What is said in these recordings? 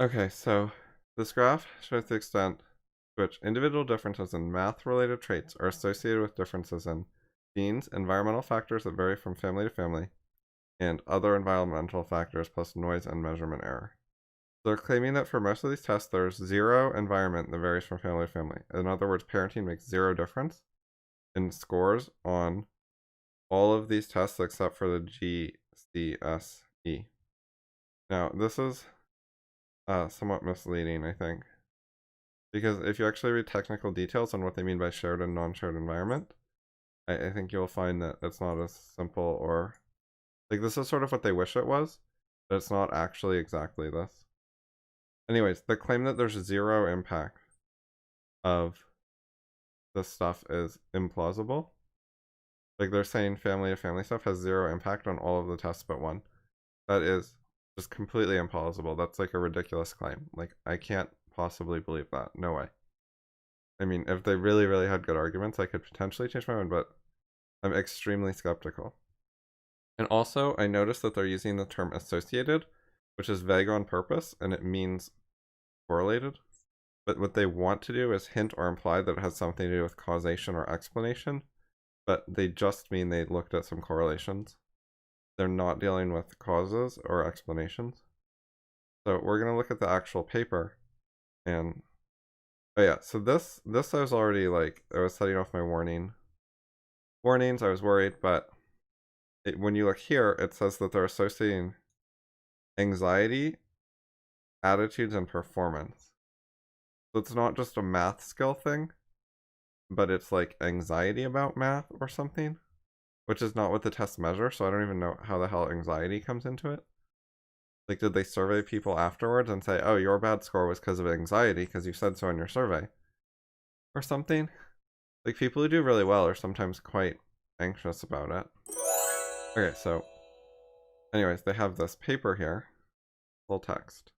Okay, so this graph shows the extent to which individual differences in math-related traits are associated with differences in genes, environmental factors that vary from family to family, and other environmental factors plus noise and measurement error. So they're claiming that for most of these tests, there's zero environment that varies from family to family. In other words, parenting makes zero difference in scores on all of these tests except for the GCSE. Now, this is somewhat misleading, I think, because if you actually read technical details on what they mean by shared and non-shared environment, I think you'll find that it's not as simple, or like this is sort of what they wish it was, but it's not actually exactly this. Anyways, the claim that there's zero impact of this stuff is implausible. Like they're saying family to family stuff has zero impact on all of the tests but one. That is just completely implausible. That's like a ridiculous claim. Like I can't possibly believe that. No way. I mean, if they really, really had good arguments, I could potentially change my mind, but I'm extremely skeptical. And also, I noticed that they're using the term associated, which is vague on purpose, and it means correlated. But what they want to do is hint or imply that it has something to do with causation or explanation, but they just mean they looked at some correlations. They're not dealing with causes or explanations. So we're going to look at the actual paper. And oh yeah, so this I was already like, I was setting off my warnings. I was worried, but when you look here, it says that they're associating anxiety, attitudes, and performance. So it's not just a math skill thing, but it's like anxiety about math or something, which is not what the tests measure, so I don't even know how the hell anxiety comes into it. Like, did they survey people afterwards and say, oh, your bad score was because of anxiety because you said so in your survey? Or something? Like, people who do really well are sometimes quite anxious about it. Okay, so anyways, they have this paper here, full text.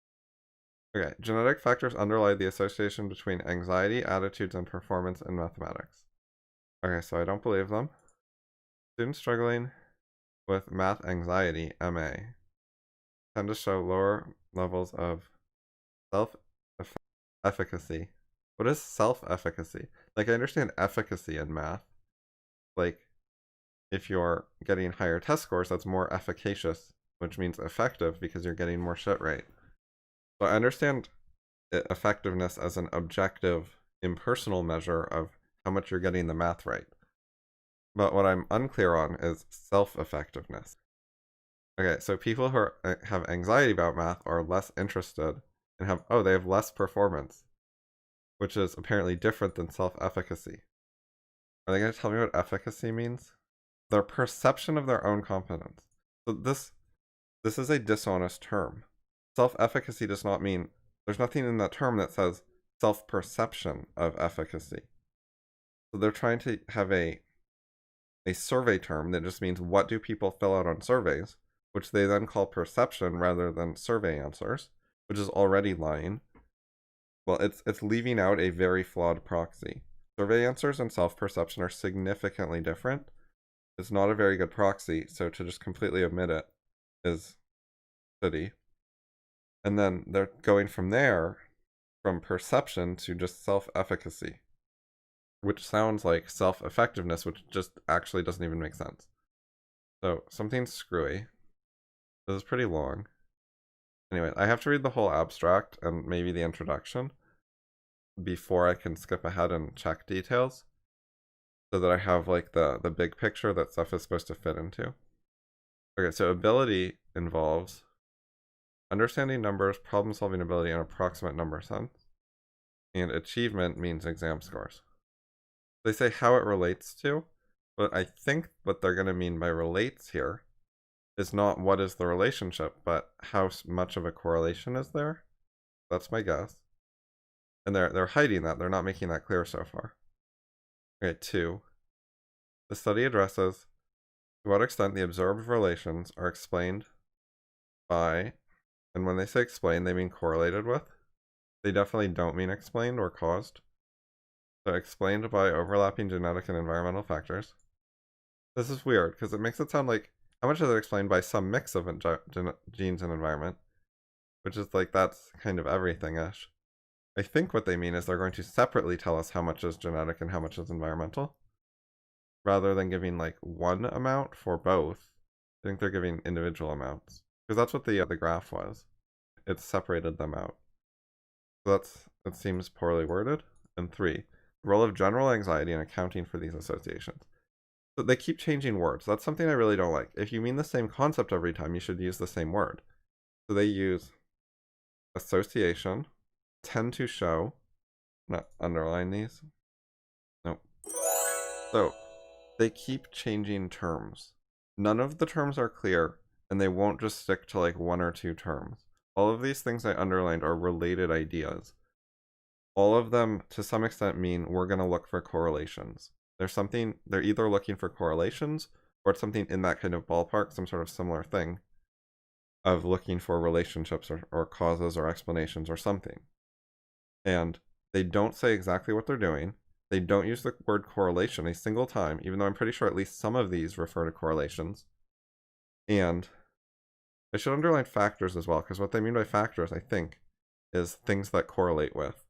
Okay, genetic factors underlie the association between anxiety, attitudes, and performance in mathematics. Okay, so I don't believe them. Students struggling with math anxiety, MA, tend to show lower levels of self-efficacy. What is self-efficacy? Like, I understand efficacy in math. Like, if you're getting higher test scores, that's more efficacious, which means effective because you're getting more shit right. So I understand effectiveness as an objective, impersonal measure of how much you're getting the math right. But what I'm unclear on is self-effectiveness. Okay, so people who have anxiety about math are less interested and they have less performance, which is apparently different than self-efficacy. Are they going to tell me what efficacy means? Their perception of their own competence. So this is a dishonest term. Self-efficacy does not mean, there's nothing in that term that says self-perception of efficacy. So they're trying to have a survey term that just means what do people fill out on surveys, which they then call perception rather than survey answers, which is already lying. Well, it's leaving out a very flawed proxy. Survey answers and self-perception are significantly different. It's not a very good proxy, so to just completely omit it is shitty. And then they're going from there, from perception to just self-efficacy, which sounds like self-effectiveness, which just actually doesn't even make sense. So something's screwy. This is pretty long. Anyway, I have to read the whole abstract and maybe the introduction before I can skip ahead and check details, so that I have like the big picture that stuff is supposed to fit into. Okay, so ability involves understanding numbers, problem-solving ability, and approximate number sense. And achievement means exam scores. They say how it relates to, but I think what they're going to mean by relates here is not what is the relationship, but how much of a correlation is there. That's my guess. And they're hiding that. They're not making that clear so far. Okay, 2. The study addresses to what extent the observed relations are explained by, and when they say explained, they mean correlated with. They definitely don't mean explained or caused. So explained by overlapping genetic and environmental factors. This is weird because it makes it sound like how much is it explained by some mix of genes and environment, which is like, that's kind of everything-ish. I think what they mean is they're going to separately tell us how much is genetic and how much is environmental, rather than giving like one amount for both. I think they're giving individual amounts, because that's what the graph was. It separated them out. So that seems poorly worded. And 3, the role of general anxiety in accounting for these associations. So they keep changing words. That's something I really don't like. If you mean the same concept every time, you should use the same word. So they use association, tend to show, not underline these. Nope. So they keep changing terms. None of the terms are clear, and they won't just stick to like 1 or 2 terms. All of these things I underlined are related ideas. All of them, to some extent, mean we're going to look for correlations. They're either looking for correlations, or it's something in that kind of ballpark, some sort of similar thing, of looking for relationships or causes or explanations or something. And they don't say exactly what they're doing. They don't use the word correlation a single time, even though I'm pretty sure at least some of these refer to correlations. And I should underline factors as well, because what they mean by factors, I think, is things that correlate with.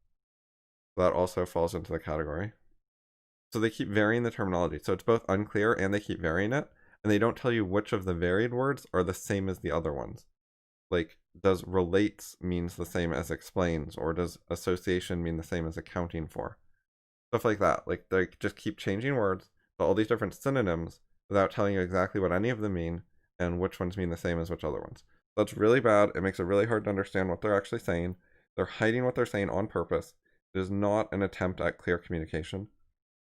That also falls into the category. So they keep varying the terminology. So it's both unclear and they keep varying it. And they don't tell you which of the varied words are the same as the other ones. Like, does relates means the same as explains, or does association mean the same as accounting for? Stuff like that. Like, they just keep changing words to all these different synonyms without telling you exactly what any of them mean and which ones mean the same as which other ones. That's really bad. It makes it really hard to understand what they're actually saying. They're hiding what they're saying on purpose. It is not an attempt at clear communication.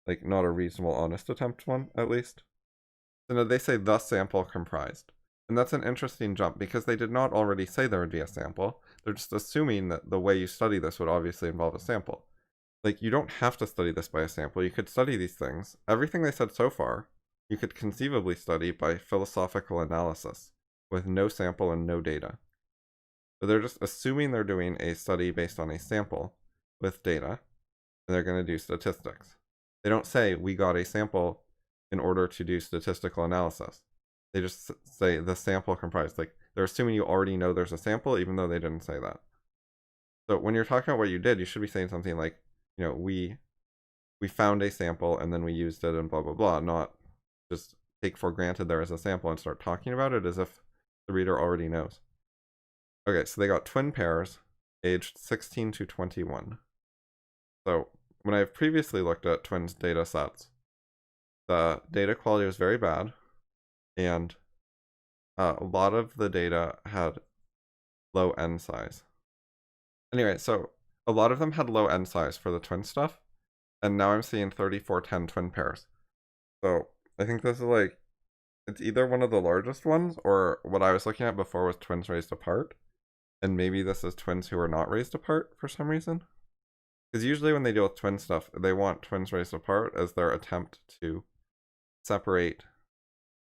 Like, not a reasonable, honest attempt one, at least. So now they say the sample comprised. And that's an interesting jump, because they did not already say there would be a sample. They're just assuming that the way you study this would obviously involve a sample. Like, you don't have to study this by a sample. You could study these things. Everything they said so far, you could conceivably study by philosophical analysis, with no sample and no data. But they're just assuming they're doing a study based on a sample with data, and they're going to do statistics. They don't say, we got a sample in order to do statistical analysis. They just say the sample comprised. Like, they're assuming you already know there's a sample, even though they didn't say that. So when you're talking about what you did, you should be saying something like, you know, we found a sample and then we used it and blah, blah, blah. Not just take for granted there is a sample and start talking about it as if the reader already knows. Okay, so they got twin pairs aged 16 to 21. So when I've previously looked at twins data sets, the data quality was very bad, and a lot of the data had low n size. Anyway, so a lot of them had low n size for the twin stuff, and now I'm seeing 3410 twin pairs. So I think this is like, it's either one of the largest ones, or what I was looking at before was twins raised apart, and maybe this is twins who are not raised apart for some reason. Because usually when they deal with twin stuff, they want twins raised apart as their attempt to separate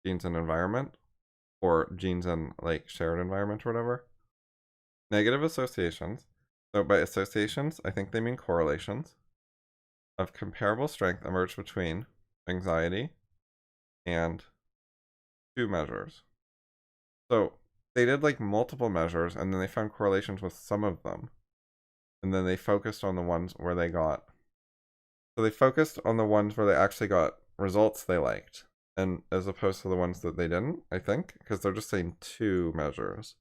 genes and environment, or genes and like shared environment or whatever. Negative associations. So by associations, I think they mean correlations of comparable strength emerge between anxiety and 2 measures. So they did like multiple measures, and then they found correlations with some of them. And then they focused on the ones where they got... So they focused on the ones where they actually got results they liked, and as opposed to the ones that they didn't, I think, because they're just saying 2 measures.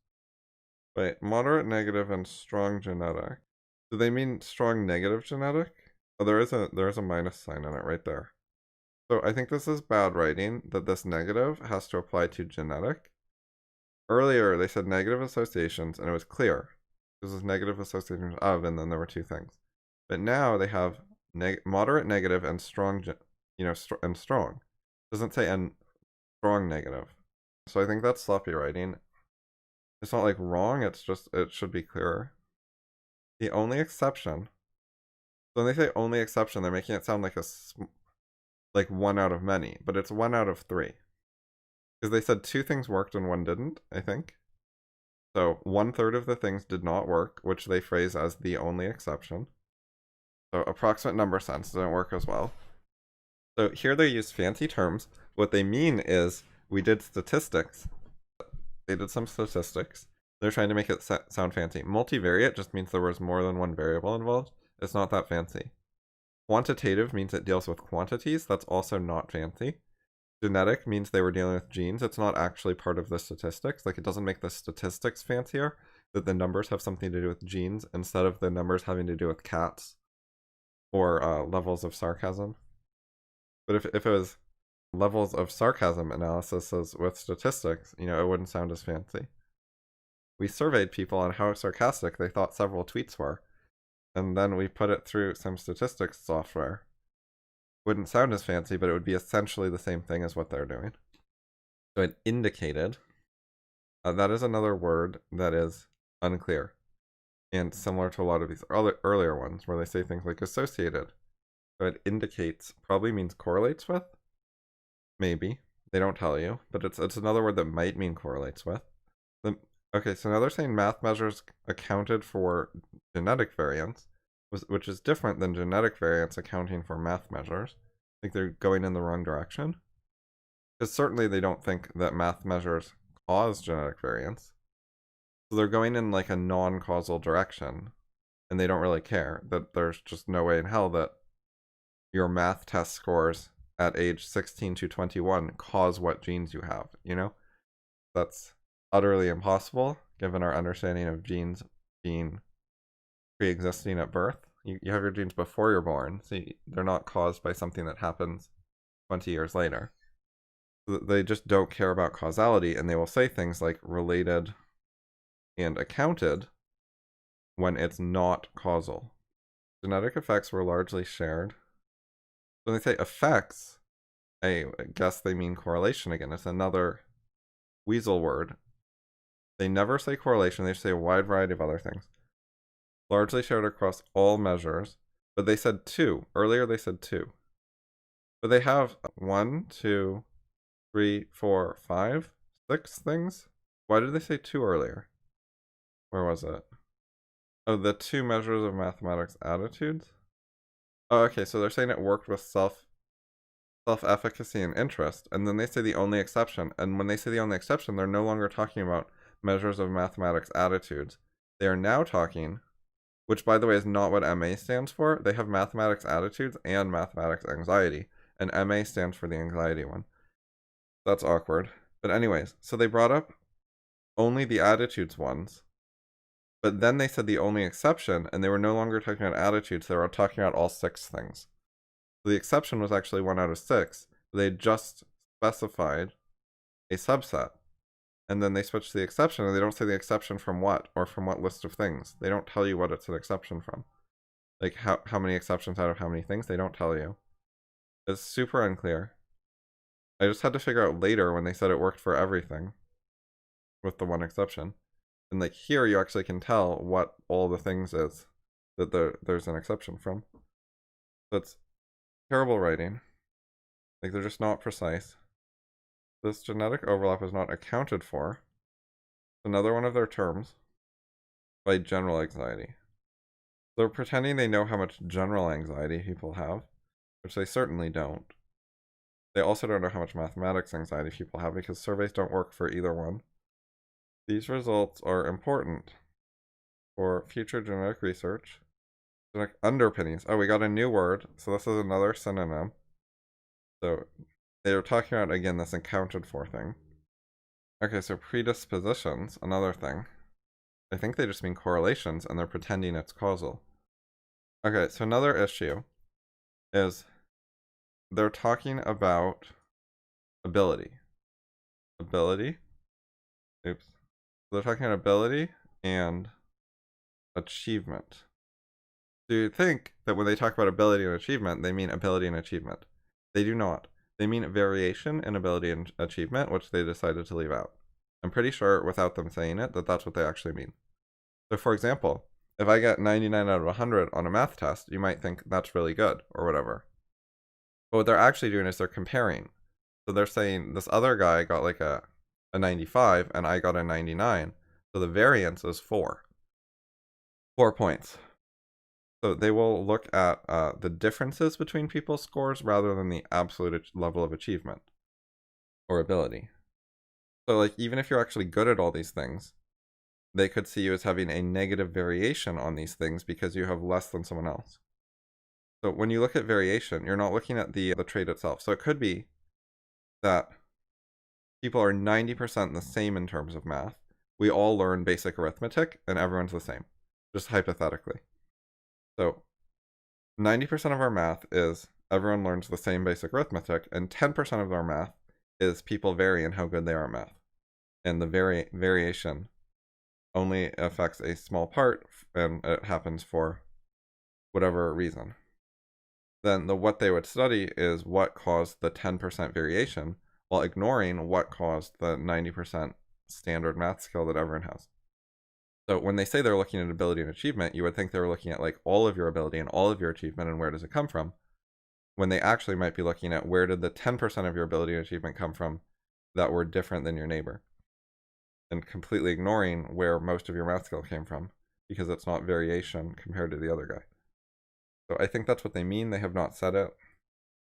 Wait, moderate negative and strong genetic. Do they mean strong negative genetic? Oh, there is a minus sign in it right there. So I think this is bad writing, that this negative has to apply to genetic. Earlier, they said negative associations, and it was clear. This is negative associations of, and then there were 2 things. But now they have moderate negative and strong, and strong. It doesn't say and strong negative. So I think that's sloppy writing. It's not like wrong, it's just, it should be clearer. The only exception. So when they say only exception, they're making it sound like like 1 out of many, but it's 1 out of 3. Because they said 2 things worked and 1 didn't, I think. So 1/3 of the things did not work, which they phrase as the only exception. So approximate number sense didn't work as well. So here they use fancy terms. What they mean is, we did statistics. They did some statistics, They're trying to make it sound fancy. Multivariate just means there was more than one variable involved. It's not that fancy. Quantitative means it deals with quantities. That's also not fancy. Genetic means they were dealing with genes. It's not actually part of the statistics. Like, it doesn't make the statistics fancier that the numbers have something to do with genes instead of the numbers having to do with cats or levels of sarcasm. But if it was levels of sarcasm analysis with statistics, you know, it wouldn't sound as fancy. We surveyed people on how sarcastic they thought several tweets were, and then we put it through some statistics software. Wouldn't sound as fancy, but it would be essentially the same thing as what they're doing. So it indicated, that is another word that is unclear, and similar to a lot of these earlier ones where they say things like associated. So it indicates probably means correlates with. Maybe. They don't tell you, but it's another word that might mean correlates with. Okay, so now they're saying math measures accounted for genetic variance, which is different than genetic variance accounting for math measures. I think they're going in the wrong direction. Because certainly they don't think that math measures cause genetic variance. So they're going in like a non-causal direction, and they don't really care that there's just no way in hell that your math test scores at age 16 to 21 cause what genes you have, you know? That's utterly impossible given our understanding of genes being pre-existing at birth. You have your genes before you're born, so they're not caused by something that happens 20 years later. They just don't care about causality, and they will say things like related and accounted when it's not causal. Genetic effects were largely shared. When they say effects, I guess they mean correlation again. It's another weasel word. They never say correlation, they say a wide variety of other things. Largely shared across all measures, but they said 2. Earlier they said 2. But they have 1, 2, 3, 4, 5, 6 things? Why did they say 2 earlier? Where was it? Oh, the 2 measures of mathematics attitudes? Oh, okay, so they're saying it worked with self-efficacy and interest, and then they say the only exception. And when they say the only exception, they're no longer talking about measures of mathematics attitudes. They are now talking, which by the way is not what MA stands for. They have mathematics attitudes and mathematics anxiety, and MA stands for the anxiety one. That's awkward. But anyways, so they brought up only the attitudes ones, but then they said the only exception, and they were no longer talking about attitudes, they were talking about all 6 things. So the exception was actually 1 out of 6. They just specified a subset. And then they switch to the exception, and they don't say the exception from what, or from what list of things. They don't tell you what it's an exception from. Like, how many exceptions out of how many things, they don't tell you. It's super unclear. I just had to figure out later when they said it worked for everything, with the one exception. And like here, you actually can tell what all the things is that there's an exception from. That's terrible writing. Like, they're just not precise. This genetic overlap is not accounted for. Another one of their terms by general anxiety. They're pretending they know how much general anxiety people have, which they certainly don't. They also don't know how much mathematics anxiety people have because surveys don't work for either one. These results are important for future genetic research. Genetic underpinnings. Oh, we got a new word. So this is another synonym. So they were talking about, again, this accounted for thing. Okay, so predispositions, another thing. I think they just mean correlations, and they're pretending it's causal. Okay, so another issue is they're talking about ability. Ability? Oops. They're talking about ability and achievement. So you'd think that when they talk about ability and achievement, they mean ability and achievement. They do not. They mean variation in ability and achievement, which they decided to leave out. I'm pretty sure, without them saying it, that that's what they actually mean. So for example, if I get 99 out of 100 on a math test, you might think that's really good, or whatever. But what they're actually doing is they're comparing. So they're saying this other guy got like a 95, and I got a 99. So the variance is 4. 4 points. So they will look at the differences between people's scores rather than the absolute level of achievement or ability. So like, even if you're actually good at all these things, they could see you as having a negative variation on these things because you have less than someone else. So when you look at variation, you're not looking at the trait itself. So it could be that people are 90% the same in terms of math. We all learn basic arithmetic and everyone's the same, just hypothetically. So 90% of our math is everyone learns the same basic arithmetic, and 10% of our math is people vary in how good they are at math. And the variation only affects a small part, and it happens for whatever reason. Then what they would study is what caused the 10% variation, while ignoring what caused the 90% standard math skill that everyone has. So when they say they're looking at ability and achievement, you would think they were looking at like all of your ability and all of your achievement and where does it come from, when they actually might be looking at where did the 10% of your ability and achievement come from that were different than your neighbor, and completely ignoring where most of your math skill came from because it's not variation compared to the other guy. So I think that's what they mean. They have not said it,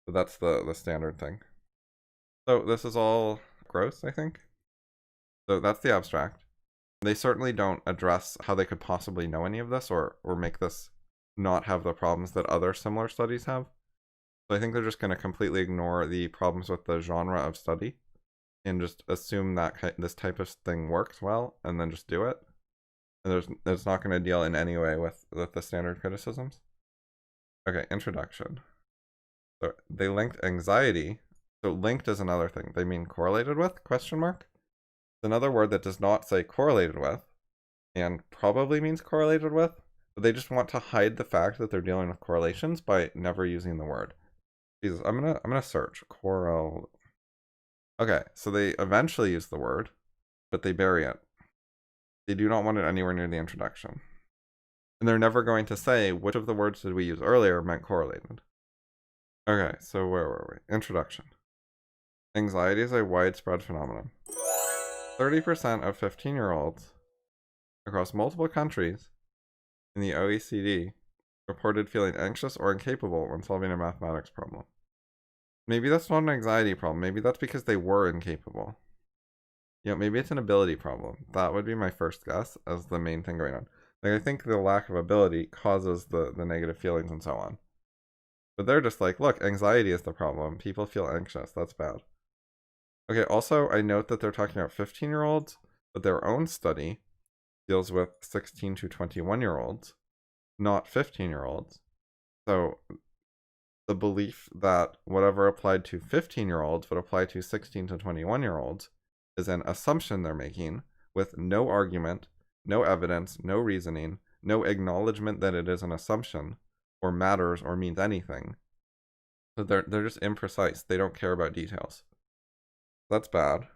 but that's the standard thing. So this is all gross, I think. So that's the abstract. They certainly don't address how they could possibly know any of this or make this not have the problems that other similar studies have. So I think they're just going to completely ignore the problems with the genre of study and just assume that this type of thing works well and then just do it. And it's not going to deal in any way with the standard criticisms. Okay, introduction. So they linked anxiety. So linked is another thing. They mean correlated with, question mark. It's another word that does not say correlated with and probably means correlated with, but they just want to hide the fact that they're dealing with correlations by never using the word. Jesus, I'm gonna search Okay, so they eventually use the word, but they bury it. They do not want it anywhere near the introduction. And they're never going to say which of the words did we use earlier meant correlated. Okay, so where were we? Introduction. Anxiety is a widespread phenomenon. 30% of 15-year-olds across multiple countries in the OECD reported feeling anxious or incapable when solving a mathematics problem. Maybe that's not an anxiety problem. Maybe that's because they were incapable. Maybe it's an ability problem. That would be my first guess as the main thing going on. Like, I think the lack of ability causes the negative feelings and so on. But they're just like, look, anxiety is the problem. People feel anxious. That's bad. Okay, also, I note that they're talking about 15-year-olds, but their own study deals with 16 to 21-year-olds, not 15-year-olds. So the belief that whatever applied to 15-year-olds would apply to 16 to 21-year-olds is an assumption they're making with no argument, no evidence, no reasoning, no acknowledgement that it is an assumption or matters or means anything. So they're just imprecise. They don't care about details. That's bad.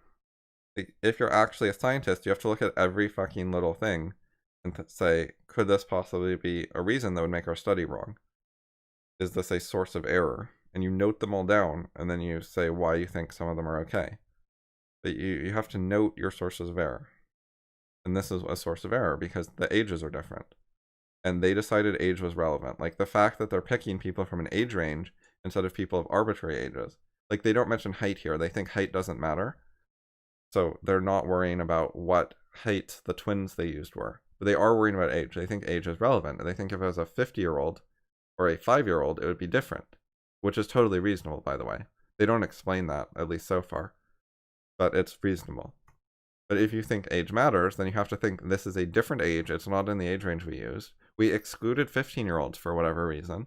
If you're actually a scientist, you have to look at every fucking little thing and say, could this possibly be a reason that would make our study wrong? Is this a source of error? And you note them all down, and then you say why you think some of them are okay. But you have to note your sources of error. And this is a source of error because the ages are different. And they decided age was relevant. Like the fact that they're picking people from an age range instead of people of arbitrary ages. Like they don't mention height here. They think height doesn't matter. So they're not worrying about what height the twins they used were. But they are worrying about age. They think age is relevant. And they think if it was a 50-year-old or a 5-year-old, it would be different. Which is totally reasonable, by the way. They don't explain that, at least so far. But it's reasonable. But if you think age matters, then you have to think this is a different age. It's not in the age range we used. We excluded 15-year-olds for whatever reason.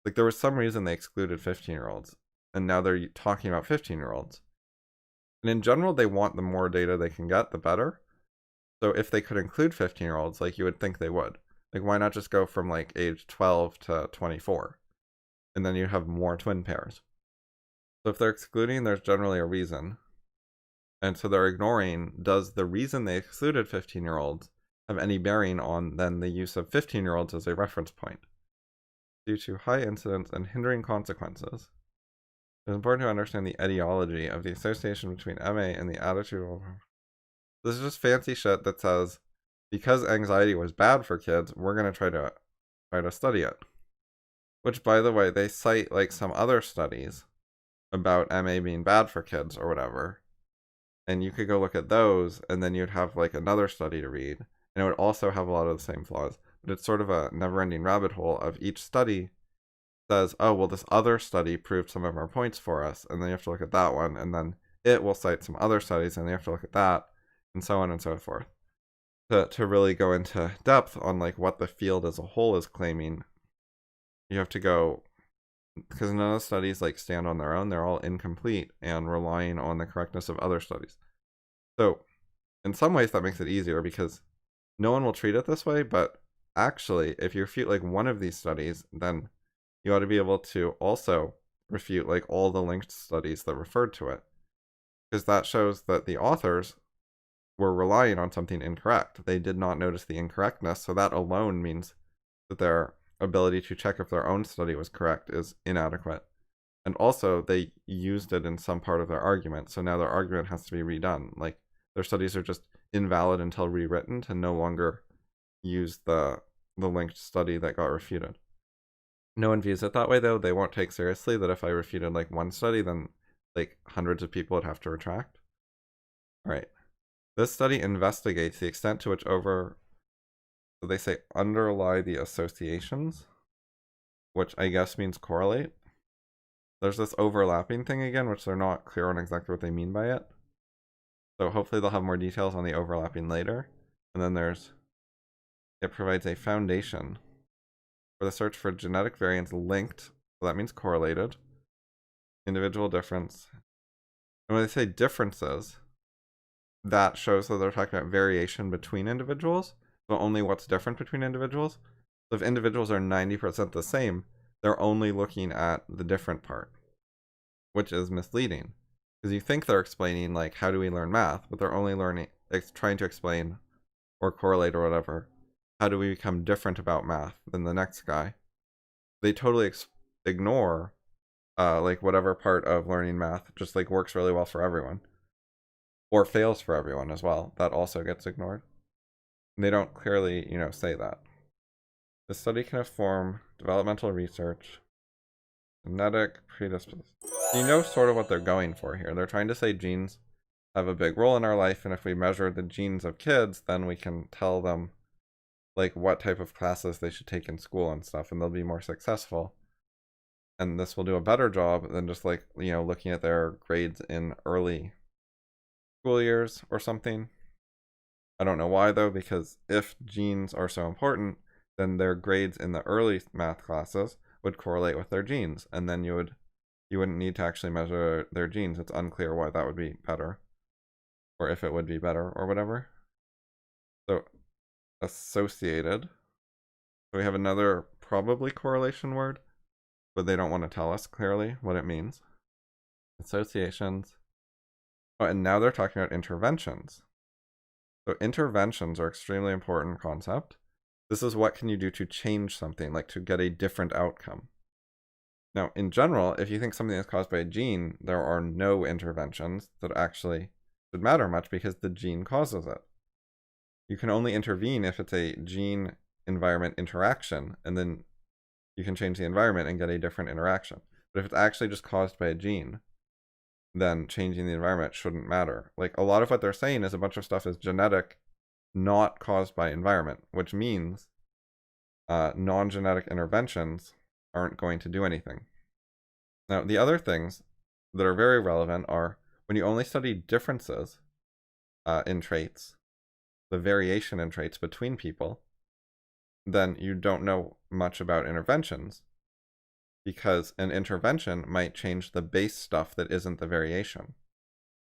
Like there was some reason they excluded 15-year-olds. And now they're talking about 15-year-olds. And in general, they want the more data they can get, the better. So if they could include 15-year-olds, like you would think they would. Like why not just go from like age 12 to 24? And then you have more twin pairs. So if they're excluding, there's generally a reason. And so they're ignoring, does the reason they excluded 15-year-olds have any bearing on then the use of 15-year-olds as a reference point? Due to high incidence and hindering consequences, it's important to understand the etiology of the association between MA and the attitude of... This is just fancy shit that says, because anxiety was bad for kids, we're going to try to study it. Which, by the way, they cite like some other studies about MA being bad for kids or whatever. And you could go look at those, and then you'd have like another study to read, and it would also have a lot of the same flaws. But it's sort of a never-ending rabbit hole of each study says, oh, well, this other study proved some of our points for us, and then you have to look at that one, and then it will cite some other studies, and you have to look at that, and so on and so forth. To really go into depth on like what the field as a whole is claiming, you have to go, because none of the studies like stand on their own. They're all incomplete and relying on the correctness of other studies. So in some ways that makes it easier because no one will treat it this way, but actually if you refute like one of these studies, then you ought to be able to also refute like all the linked studies that referred to it, because that shows that the authors were relying on something incorrect. They did not notice the incorrectness, so that alone means that their ability to check if their own study was correct is inadequate. And also, they used it in some part of their argument, so now their argument has to be redone. Like, their studies are just invalid until rewritten to no longer use the linked study that got refuted. No one views it that way, though. They won't take seriously that if I refuted like one study, then like hundreds of people would have to retract. All right. This study investigates the extent to which so they say underlie the associations, which I guess means correlate. There's this overlapping thing again, which they're not clear on exactly what they mean by it. So hopefully they'll have more details on the overlapping later. And then it provides a foundation for the search for genetic variants linked, so that means correlated, individual difference. And when they say differences, that shows that they're talking about variation between individuals, but only what's different between individuals. So if individuals are 90% the same, they're only looking at the different part, which is misleading. Because you think they're explaining, like, how do we learn math, but they're only trying to explain, or correlate or whatever, how do we become different about math than the next guy. They totally ignore, like, whatever part of learning math just, like, works really well for everyone. Or fails for everyone as well. That also gets ignored. And they don't clearly, say that. The study can inform developmental research, genetic predisposition. You know sort of what they're going for here. They're trying to say genes have a big role in our life, and if we measure the genes of kids, then we can tell them like what type of classes they should take in school and stuff, and they'll be more successful. And this will do a better job than just like, looking at their grades in early school years or something. I don't know why though, because if genes are so important, then their grades in the early math classes would correlate with their genes, and then you wouldn't need to actually measure their genes. It's unclear why that would be better, or if it would be better or whatever. So associated. So we have another probably correlation word, but they don't want to tell us clearly what it means. Associations. Oh, and now they're talking about interventions. So interventions are extremely important concept. This is what can you do to change something, like to get a different outcome. Now, in general, if you think something is caused by a gene, there are no interventions that actually should matter much because the gene causes it. You can only intervene if it's a gene-environment interaction, and then you can change the environment and get a different interaction. But if it's actually just caused by a gene, then changing the environment shouldn't matter. Like, a lot of what they're saying is a bunch of stuff is genetic, not caused by environment, which means non-genetic interventions aren't going to do anything. Now, the other things that are very relevant are when you only study differences in traits, the variation in traits between people, then you don't know much about interventions, because an intervention might change the base stuff that isn't the variation.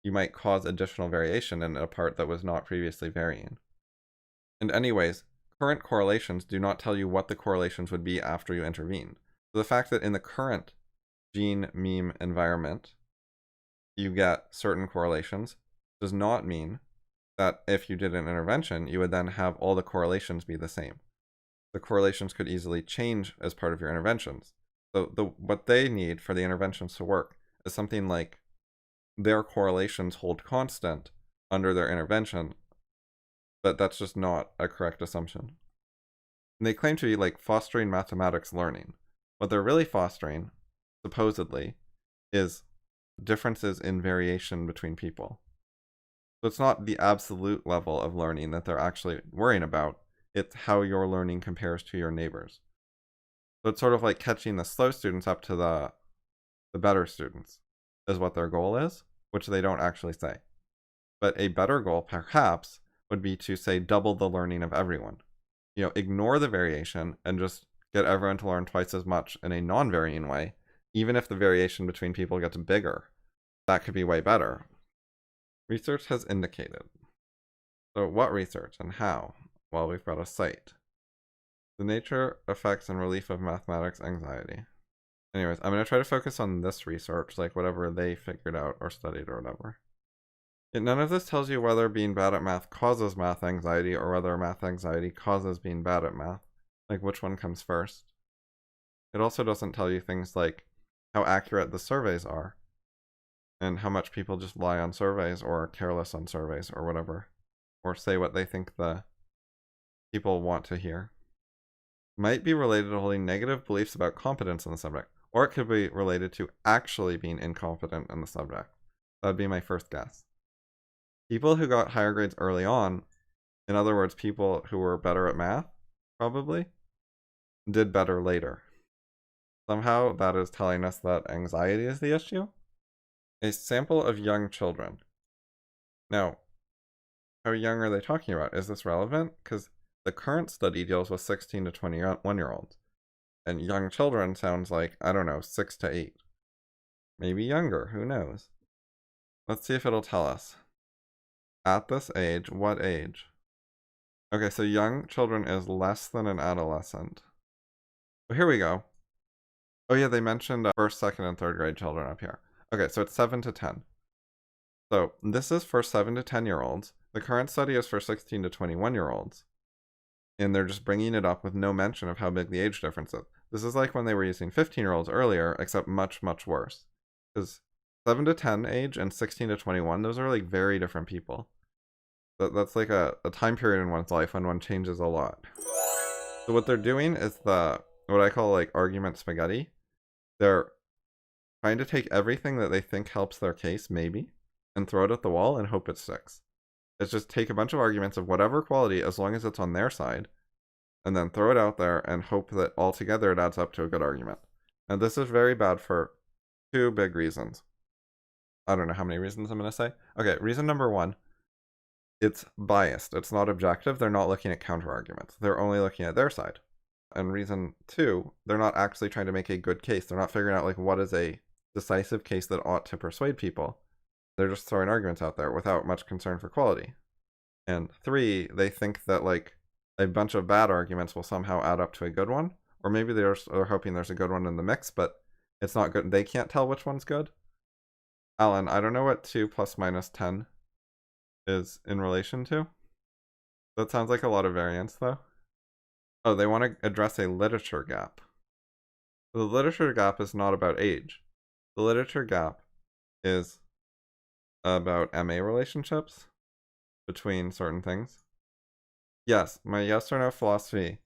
You might cause additional variation in a part that was not previously varying. And anyways, current correlations do not tell you what the correlations would be after you intervened. So the fact that in the current gene meme environment you get certain correlations does not mean that if you did an intervention, you would then have all the correlations be the same. The correlations could easily change as part of your interventions. So what they need for the interventions to work is something like their correlations hold constant under their intervention, but that's just not a correct assumption. And they claim to be like fostering mathematics learning. What they're really fostering, supposedly, is differences in variation between people. So it's not the absolute level of learning that they're actually worrying about. It's how your learning compares to your neighbors. So it's sort of like catching the slow students up to the better students is what their goal is, which they don't actually say. But a better goal, perhaps, would be to say double the learning of everyone. Ignore the variation and just get everyone to learn twice as much in a non-varying way, even if the variation between people gets bigger. That could be way better. Research has indicated. So what research and how? Well, we've got a cite. The nature, effects, and relief of mathematics anxiety. Anyways, I'm going to try to focus on this research, like whatever they figured out or studied or whatever. None of this tells you whether being bad at math causes math anxiety or whether math anxiety causes being bad at math, like which one comes first. It also doesn't tell you things like how accurate the surveys are and how much people just lie on surveys or are careless on surveys or whatever, or say what they think the people want to hear. Might be related to holding negative beliefs about competence in the subject, or it could be related to actually being incompetent in the subject. That would be my first guess. People who got higher grades early on, in other words, people who were better at math, probably, did better later. Somehow that is telling us that anxiety is the issue. A sample of young children. Now, how young are they talking about? Is this relevant? Because the current study deals with 16 to 21-year-olds. And young children sounds like, I don't know, 6 to 8. Maybe younger, who knows? Let's see if it'll tell us. At this age, what age? Okay, so young children is less than an adolescent. Well, here we go. Oh yeah, they mentioned first, second, and third grade children up here. Okay, so it's 7 to 10. So this is for 7 to 10-year-olds. The current study is for 16 to 21-year-olds. And they're just bringing it up with no mention of how big the age difference is. This is like when they were using 15-year-olds earlier, except much, much worse. Because 7 to 10 age and 16 to 21, those are like very different people. That's like a time period in one's life when one changes a lot. So what they're doing is what I call like argument spaghetti. They're trying to take everything that they think helps their case, maybe, and throw it at the wall and hope it sticks. It's just take a bunch of arguments of whatever quality, as long as it's on their side, and then throw it out there and hope that altogether it adds up to a good argument. And this is very bad for two big reasons. I don't know how many reasons I'm going to say. Okay, reason number one. It's biased. It's not objective. They're not looking at counter arguments. They're only looking at their side. And reason two, they're not actually trying to make a good case. They're not figuring out like what is a decisive case that ought to persuade people. They're just throwing arguments out there without much concern for quality. And three, they think that like a bunch of bad arguments will somehow add up to a good one. Or maybe they're hoping there's a good one in the mix, but it's not good. They can't tell which one's good. Alan, I don't know what 2 plus minus 10 is in relation to. That sounds like a lot of variance, though. Oh, they want to address a literature gap. The literature gap is not about age. The literature gap is about MA relationships between certain things. Yes, my yes or no philosophy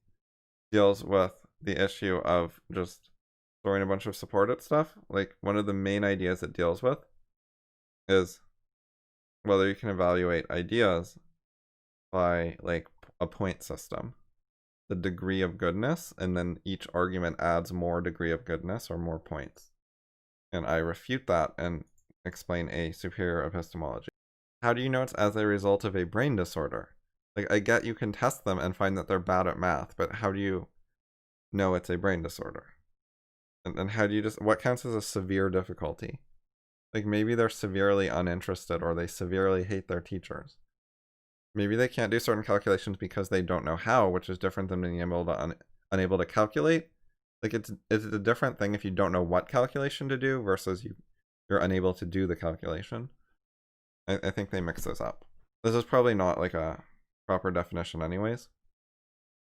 deals with the issue of just throwing a bunch of support at stuff. Like, one of the main ideas it deals with is whether you can evaluate ideas by like a point system, the degree of goodness, and then each argument adds more degree of goodness or more points. And I refute that and explain a superior epistemology. How do you know it's as a result of a brain disorder? Like, I get you can test them and find that they're bad at math, but how do you know it's a brain disorder? And how do you what counts as a severe difficulty? Like, maybe they're severely uninterested or they severely hate their teachers. Maybe they can't do certain calculations because they don't know how, which is different than being able to unable to calculate. Like, it's a different thing if you don't know what calculation to do versus you're unable to do the calculation. I think they mix those up. This is probably not like a proper definition anyways.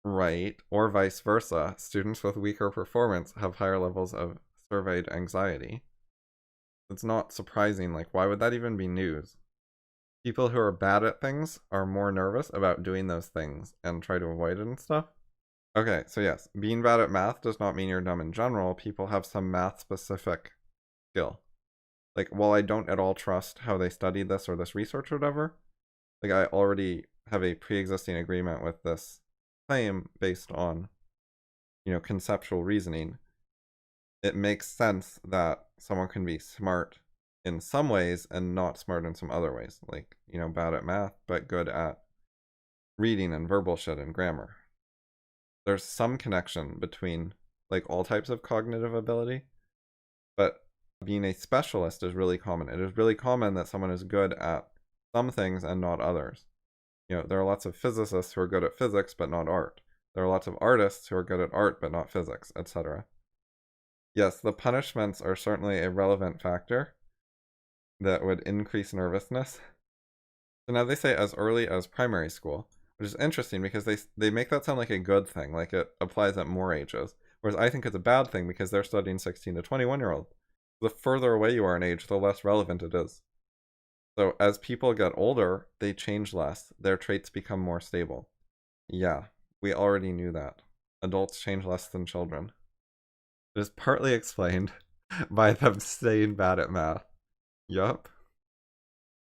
Right, or vice versa. Students with weaker performance have higher levels of surveyed anxiety. It's not surprising. Like, why would that even be news? People who are bad at things are more nervous about doing those things and try to avoid it and stuff. Okay, so yes, being bad at math does not mean you're dumb in general. People have some math-specific skill. Like, while I don't at all trust how they studied this or this research or whatever, Like, I already have a pre-existing agreement with this claim based on, conceptual reasoning. It makes sense that someone can be smart in some ways and not smart in some other ways. Like, bad at math, but good at reading and verbal shit and grammar. There's some connection between, like, all types of cognitive ability, but being a specialist is really common. It is really common that someone is good at some things and not others. There are lots of physicists who are good at physics but not art. There are lots of artists who are good at art but not physics, etc. Yes, the punishments are certainly a relevant factor that would increase nervousness. So now they say as early as primary school, which is interesting because they make that sound like a good thing, like it applies at more ages. Whereas I think it's a bad thing because they're studying 16 to 21-year-olds. The further away you are in age, the less relevant it is. So as people get older, they change less. Their traits become more stable. Yeah, we already knew that. Adults change less than children. It is partly explained by them staying bad at math. Yup.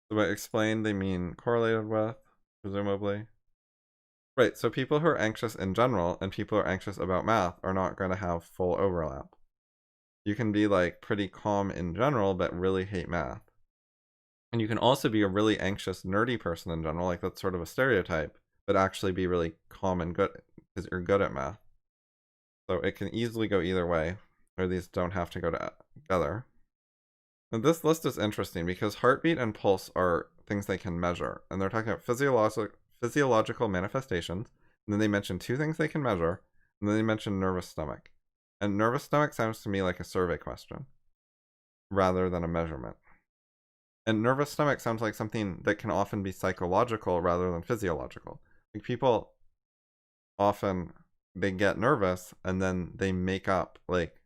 So by explained, they mean correlated with, presumably. Right, so people who are anxious in general and people who are anxious about math are not going to have full overlap. You can be, like, pretty calm in general, but really hate math. And you can also be a really anxious, nerdy person in general, like that's sort of a stereotype, but actually be really calm and good because you're good at math. So it can easily go either way, or these don't have to go together. And this list is interesting because heartbeat and pulse are things they can measure, and they're talking about physiological manifestations, and then they mention two things they can measure, and then they mention nervous stomach. And nervous stomach sounds to me like a survey question, rather than a measurement. And nervous stomach sounds like something that can often be psychological rather than physiological. Like, people often, they get nervous and then they make up, like,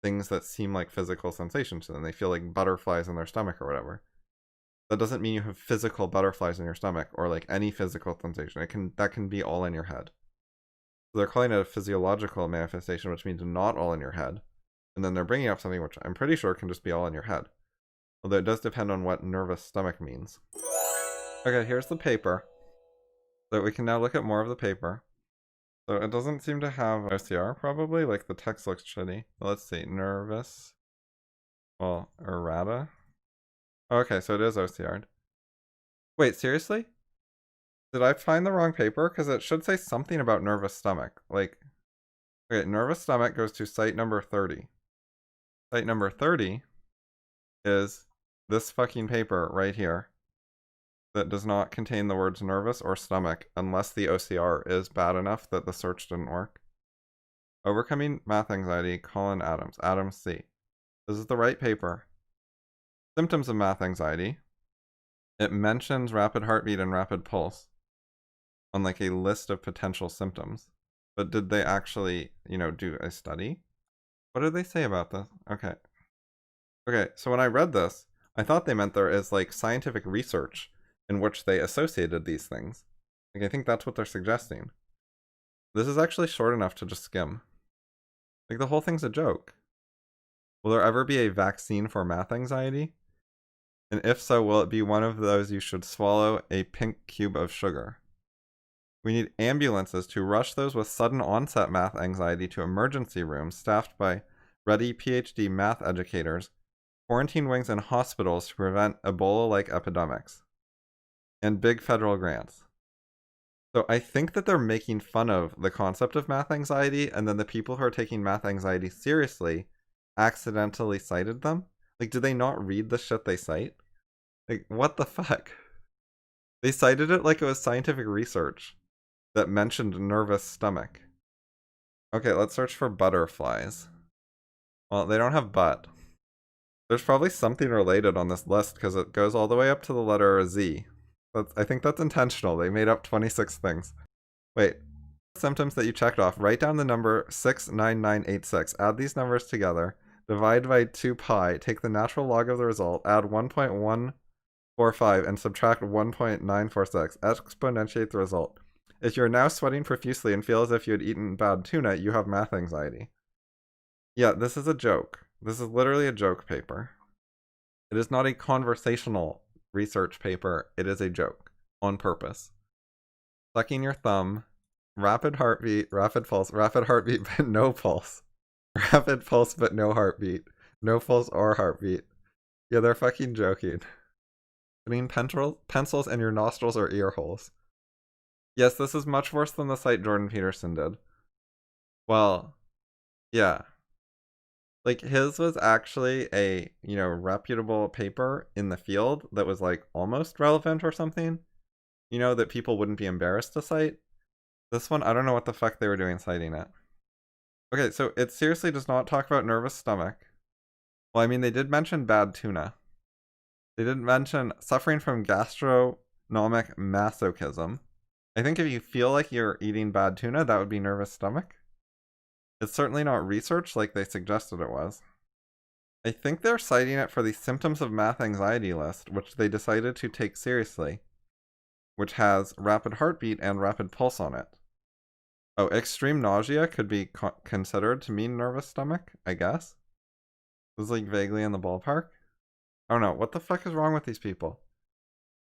things that seem like physical sensations to them. They feel like butterflies in their stomach or whatever. That doesn't mean you have physical butterflies in your stomach or like any physical sensation. That can be all in your head. So they're calling it a physiological manifestation, which means not all in your head. And then they're bringing up something which I'm pretty sure can just be all in your head. Although it does depend on what nervous stomach means. Okay, here's the paper. So we can now look at more of the paper. So it doesn't seem to have OCR, probably. Like, the text looks shitty. Let's see. Nervous. Well, errata. Okay, so it is OCR'd. Wait, seriously? Did I find the wrong paper? Because it should say something about nervous stomach. Like, okay, nervous stomach goes to site number 30. Site number 30 is this fucking paper right here that does not contain the words nervous or stomach unless the OCR is bad enough that the search didn't work. Overcoming Math Anxiety, Colin Adams. Adams C. This is the right paper. Symptoms of math anxiety. It mentions rapid heartbeat and rapid pulse on like a list of potential symptoms. But did they actually, do a study? What did they say about this? Okay. Okay, so when I read this, I thought they meant there is like scientific research in which they associated these things. Like, I think that's what they're suggesting. This is actually short enough to just skim. Like, the whole thing's a joke. Will there ever be a vaccine for math anxiety? And if so, will it be one of those you should swallow a pink cube of sugar? We need ambulances to rush those with sudden onset math anxiety to emergency rooms staffed by ready PhD math educators, quarantine wings in hospitals to prevent Ebola-like epidemics, and big federal grants. So I think that they're making fun of the concept of math anxiety, and then the people who are taking math anxiety seriously accidentally cited them. Like, do they not read the shit they cite? Like, what the fuck? They cited it like it was scientific research that mentioned nervous stomach. Okay, let's search for butterflies. Well, they don't have butt. There's probably something related on this list because it goes all the way up to the letter Z. I think that's intentional. They made up 26 things. Wait. Symptoms that you checked off. Write down the number 69986. Add these numbers together. Divide by 2 pi. Take the natural log of the result. Add 1.145 and subtract 1.946. Exponentiate the result. If you're now sweating profusely and feel as if you had eaten bad tuna, you have math anxiety. Yeah, this is a joke. This is literally a joke paper. It is not a conversational research paper. It is a joke. on purpose. Sucking your thumb, rapid heartbeat, rapid pulse, rapid heartbeat but no pulse, rapid pulse but no heartbeat, no pulse or heartbeat. Yeah, they're fucking joking. Putting pencils in your nostrils or ear holes. Yes, this is much worse than the site Jordan Peterson did. Well, yeah. Like, his was actually a, reputable paper in the field that was, like, almost relevant or something. That people wouldn't be embarrassed to cite. This one, I don't know what the fuck they were doing citing it. Okay, so it seriously does not talk about nervous stomach. Well, I mean, they did mention bad tuna. They didn't mention suffering from gastronomic masochism. I think if you feel like you're eating bad tuna, that would be nervous stomach. It's certainly not research like they suggested it was. I think they're citing it for the symptoms of math anxiety list, which they decided to take seriously, which has rapid heartbeat and rapid pulse on it. Oh, extreme nausea could be considered to mean nervous stomach, I guess. It was like vaguely in the ballpark. I don't know. What the fuck is wrong with these people?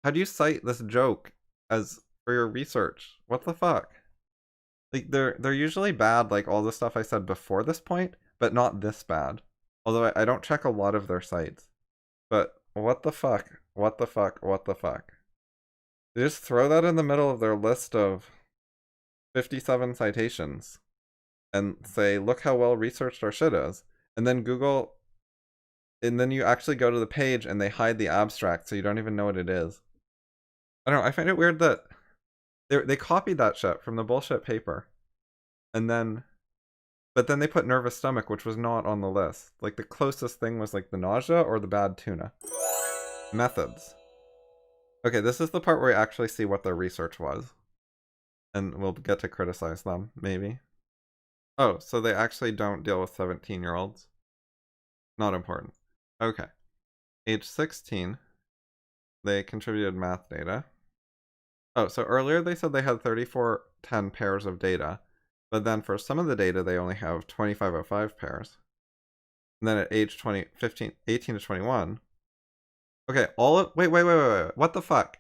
How do you cite this joke as for your research? What the fuck? Like, they're usually bad, like all the stuff I said before this point, but not this bad. Although I don't check a lot of their sites. But what the fuck? What the fuck? What the fuck? They just throw that in the middle of their list of 57 citations and say, look how well researched our shit is. And then Google, and then you actually go to the page and they hide the abstract so you don't even know what it is. I don't know, I find it weird that they copied that shit from the bullshit paper. But then they put nervous stomach, which was not on the list. Like, the closest thing was like the nausea or the bad tuna. Methods. Okay, this is the part where we actually see what their research was. And we'll get to criticize them, maybe. Oh, so they actually don't deal with 17-year-olds. Not important. Okay. Age 16, they contributed math data. Oh, so earlier they said they had 3410 pairs of data, but then for some of the data they only have 2505 pairs. And then at age 18 to 21. Okay, wait, what the fuck?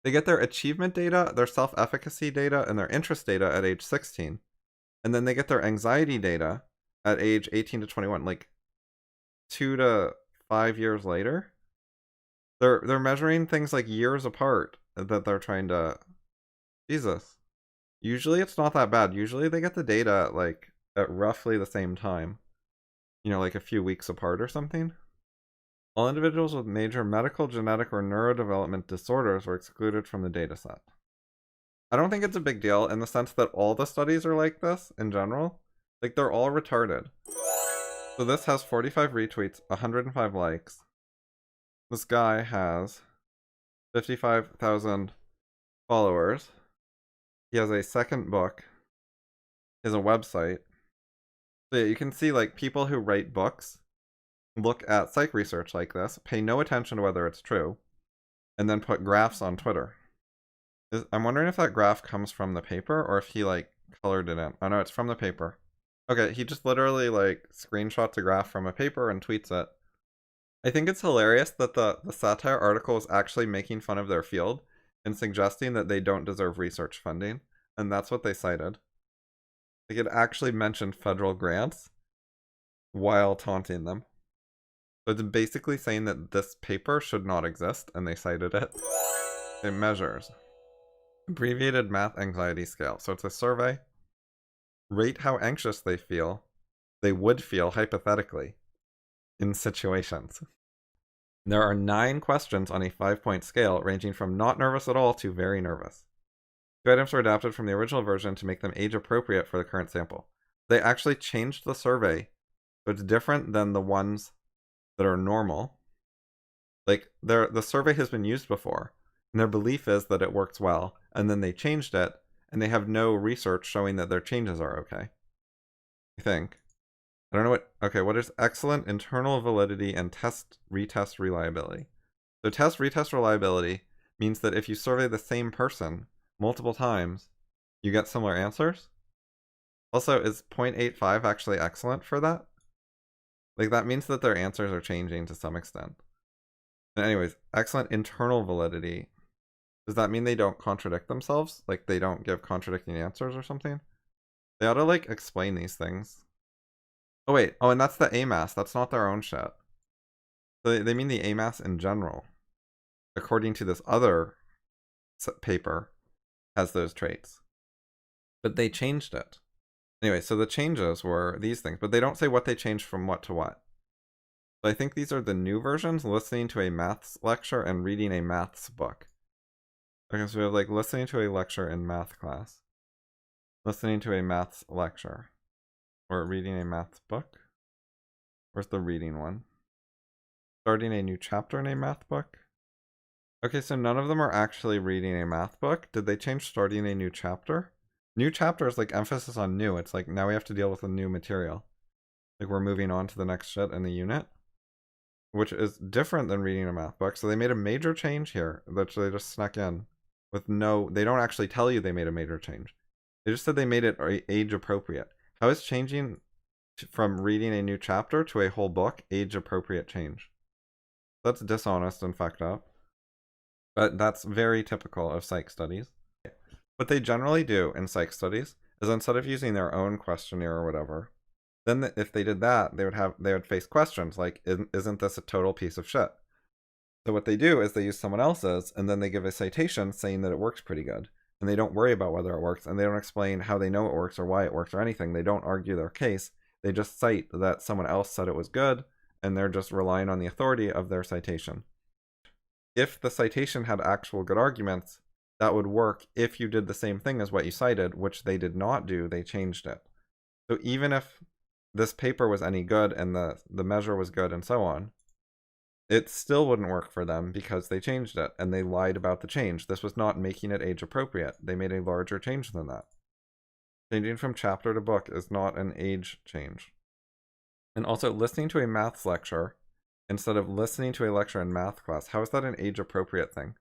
They get their achievement data, their self-efficacy data, and their interest data at age 16. And then they get their anxiety data at age 18 to 21, like 2 to 5 years later. They're measuring things like years apart that they're trying to... Jesus. Usually it's not that bad. Usually they get the data like at roughly the same time. Like a few weeks apart or something. All individuals with major medical, genetic, or neurodevelopment disorders were excluded from the dataset. I don't think it's a big deal in the sense that all the studies are like this in general. Like, they're all retarded. So this has 45 retweets, 105 likes. This guy has 55,000 followers. He has a second book. He has a website. So yeah, you can see, like, people who write books look at psych research like this, pay no attention to whether it's true, and then put graphs on Twitter. I'm wondering if that graph comes from the paper or if he, like, colored it in. Oh no, it's from the paper. Okay, he just literally, like, screenshots a graph from a paper and tweets it. I think it's hilarious that the satire article is actually making fun of their field and suggesting that they don't deserve research funding, and that's what they cited. Like, it actually mentioned federal grants while taunting them. So it's basically saying that this paper should not exist, and they cited it. It measures abbreviated math anxiety scale. So it's a survey. Rate how anxious they would feel hypothetically in situations. There are 9 questions on a 5-point scale, ranging from not nervous at all to very nervous. 2 items were adapted from the original version to make them age appropriate for the current sample. They actually changed the survey, so it's different than the ones that are normal. Like, the survey has been used before, and their belief is that it works well, and then they changed it, and they have no research showing that their changes are okay. I think. I don't know what is excellent internal validity and retest reliability. So retest reliability means that if you survey the same person multiple times, you get similar answers. Also, is 0.85 actually excellent for that? Like, that means that their answers are changing to some extent. And anyways, excellent internal validity. Does that mean they don't contradict themselves? Like they don't give contradicting answers or something? They ought to like explain these things. Oh wait, oh, and that's the AMAS. That's not their own shit. So they mean the AMAS in general, according to this other paper, has those traits. But they changed it. Anyway, so the changes were these things, but they don't say what they changed from what to what. So I think these are the new versions, listening to a maths lecture and reading a maths book. Okay, so we have like listening to a lecture in math class, listening to a maths lecture, or reading a maths book. Where's the reading one? Starting a new chapter in a math book. Okay, so none of them are actually reading a math book. Did they change starting a new chapter? New chapter is like emphasis on new. It's like now we have to deal with a new material. Like we're moving on to the next shit in the unit, which is different than reading a math book. So they made a major change here that they just snuck in with no, they don't actually tell you they made a major change. They just said they made it age appropriate. How is changing from reading a new chapter to a whole book age appropriate change? That's dishonest and fucked up. But that's very typical of psych studies. What they generally do in psych studies is instead of using their own questionnaire or whatever, then if they did that, they would face questions like, isn't this a total piece of shit? So what they do is they use someone else's, and then they give a citation saying that it works pretty good. And they don't worry about whether it works, and they don't explain how they know it works or why it works or anything. They don't argue their case. They just cite that someone else said it was good, and they're just relying on the authority of their citation. If the citation had actual good arguments, that would work if you did the same thing as what you cited, which they did not do. They changed it. So even if this paper was any good and the measure was good and so on, it still wouldn't work for them because they changed it and they lied about the change. This was not making it age appropriate. They made a larger change than that. Changing from chapter to book is not an age change. And also, listening to a maths lecture instead of listening to a lecture in math class, how is that an age appropriate thing?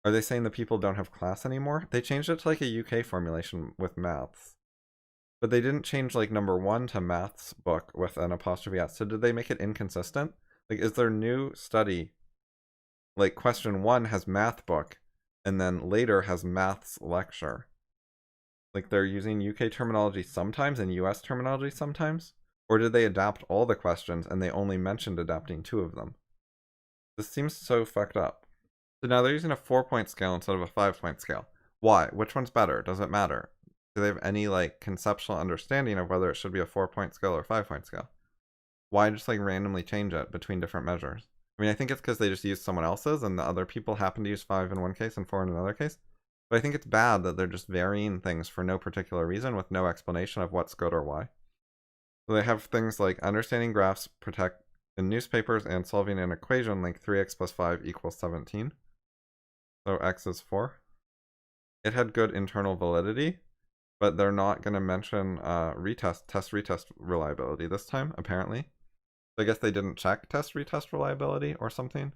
Are they saying the people don't have class anymore? They changed it to like a UK formulation with maths. But they didn't change like number 1 to maths book with an apostrophe S. So did they make it inconsistent? Like, is their new study, like question 1 has math book and then later has maths lecture? Like they're using UK terminology sometimes and US terminology sometimes? Or did they adapt all the questions and they only mentioned adapting 2 of them? This seems so fucked up. So now they're using a 4-point scale instead of a 5-point scale. Why? Which one's better? Does it matter? Do they have any like conceptual understanding of whether it should be a 4-point scale or 5-point scale? Why just like randomly change it between different measures? I mean, I think it's because they just used someone else's and the other people happen to use 5 in one case and 4 in another case. But I think it's bad that they're just varying things for no particular reason with no explanation of what's good or why. So they have things like understanding graphs protect in newspapers and solving an equation like 3x plus 5 equals 17. So x is 4. It had good internal validity, but they're not going to mention test-retest reliability this time, apparently. So I guess they didn't check test-retest reliability or something.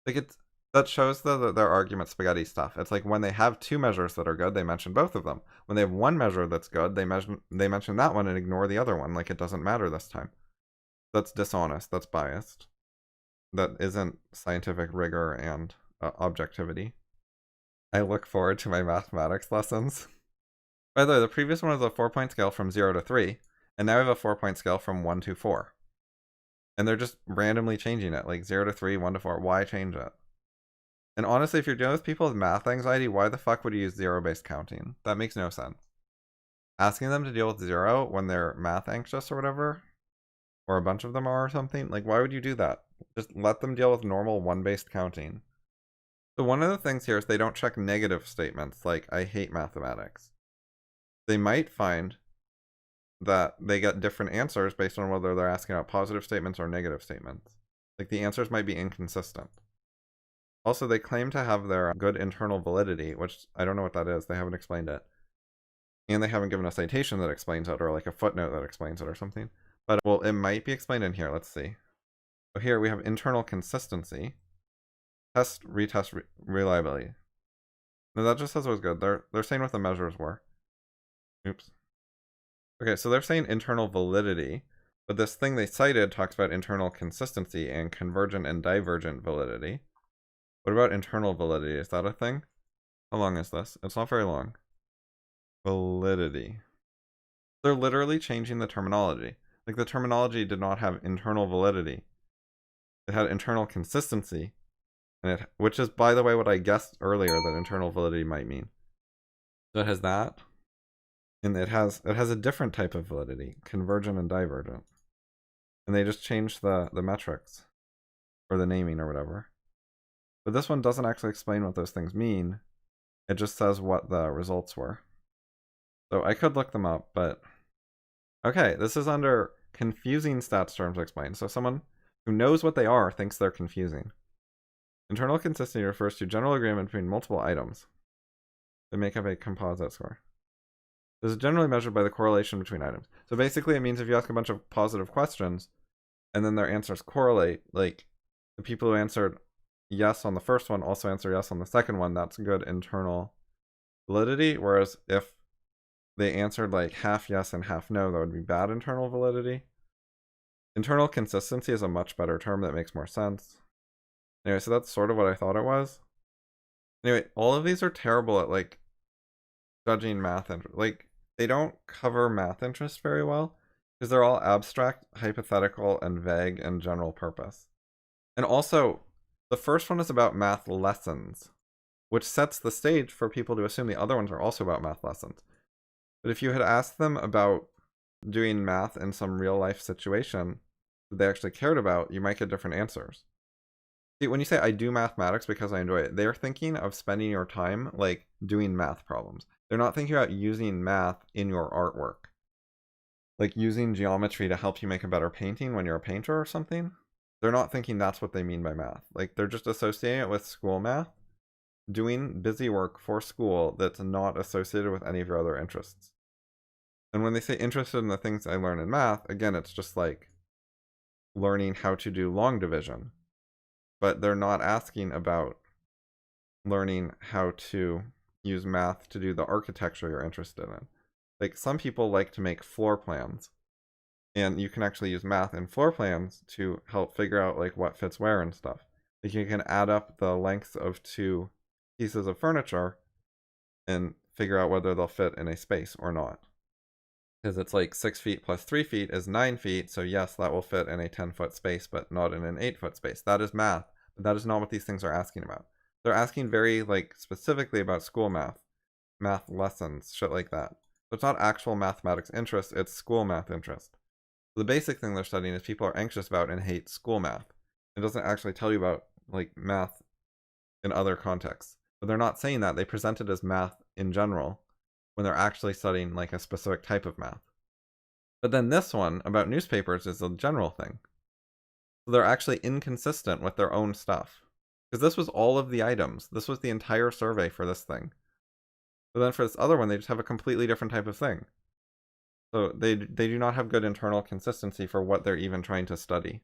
Like that shows that their argument spaghetti stuff. It's like when they have 2 measures that are good, they mention both of them. When they have 1 measure that's good, they mention that one and ignore the other one. Like it doesn't matter this time. That's dishonest. That's biased. That isn't scientific rigor and objectivity. I look forward to my mathematics lessons. By the way, the previous one was a 4-point scale from 0 to 3, and now we have a 4-point scale from 1 to 4. And they're just randomly changing it, like 0 to 3, 1 to 4. Why change it? And honestly, if you're dealing with people with math anxiety, why the fuck would you use zero-based counting? That makes no sense. Asking them to deal with 0 when they're math anxious or whatever, or a bunch of them are or something, like why would you do that? Just let them deal with normal 1-based counting. So one of the things here is they don't check negative statements, like I hate mathematics. They might find that they get different answers based on whether they're asking about positive statements or negative statements. Like the answers might be inconsistent. Also, they claim to have their good internal validity, which I don't know what that is. They haven't explained it. And they haven't given a citation that explains it or like a footnote that explains it or something. But, well, it might be explained in here. Let's see. So here we have internal consistency. Retest reliability. No, that just says it was good. They're saying what the measures were. Oops. Okay, so they're saying internal validity, but this thing they cited talks about internal consistency and convergent and divergent validity. What about internal validity? Is that a thing? How long is this? It's not very long. Validity. They're literally changing the terminology. Like, the terminology did not have internal validity. It had internal consistency, and which is, by the way, what I guessed earlier that internal validity might mean. So it has that, and it has a different type of validity, convergent and divergent. And they just changed the metrics, or the naming or whatever. But this one doesn't actually explain what those things mean. It just says what the results were. So I could look them up, but okay, this is under confusing stats terms explained. So someone who knows what they are thinks they're confusing. Internal consistency refers to general agreement between multiple items that make up a composite score. This is generally measured by the correlation between items. So basically it means if you ask a bunch of positive questions and then their answers correlate, like the people who answered yes on the first one also answer yes on the second one, that's good internal validity. Whereas if they answered like half yes and half no, that would be bad internal validity. Internal consistency is a much better term that makes more sense. Anyway, so that's sort of what I thought it was. Anyway, all of these are terrible at like judging math and like they don't cover math interest very well because they're all abstract, hypothetical, and vague and general purpose. And also, the first one is about math lessons, which sets the stage for people to assume the other ones are also about math lessons. But if you had asked them about doing math in some real life situation that they actually cared about, you might get different answers. See, when you say I do mathematics because I enjoy it, they're thinking of spending your time like doing math problems. They're not thinking about using math in your artwork. Like using geometry to help you make a better painting when you're a painter or something. They're not thinking that's what they mean by math. Like they're just associating it with school math, doing busy work for school that's not associated with any of your other interests. And when they say interested in the things I learn in math, again, it's just like learning how to do long division. But they're not asking about learning how to use math to do the architecture you're interested in. Like some people like to make floor plans, and you can actually use math in floor plans to help figure out like what fits where and stuff. Like you can add up the lengths of two pieces of furniture and figure out whether they'll fit in a space or not. Because it's like 6 feet plus 3 feet is 9 feet, so yes, that will fit in a 10-foot space, but not in an 8-foot space. That is math, but that is not what these things are asking about. They're asking very like specifically about school math lessons, shit like that. So it's not actual mathematics interest, it's school math interest. The basic thing they're studying is people are anxious about and hate school math. It doesn't actually tell you about like math in other contexts. But they're not saying that. They present it as math in general when they're actually studying like a specific type of math. But then this one about newspapers is a general thing. So they're actually inconsistent with their own stuff. Because this was all of the items. This was the entire survey for this thing. But then for this other one, they just have a completely different type of thing. So they do not have good internal consistency for what they're even trying to study.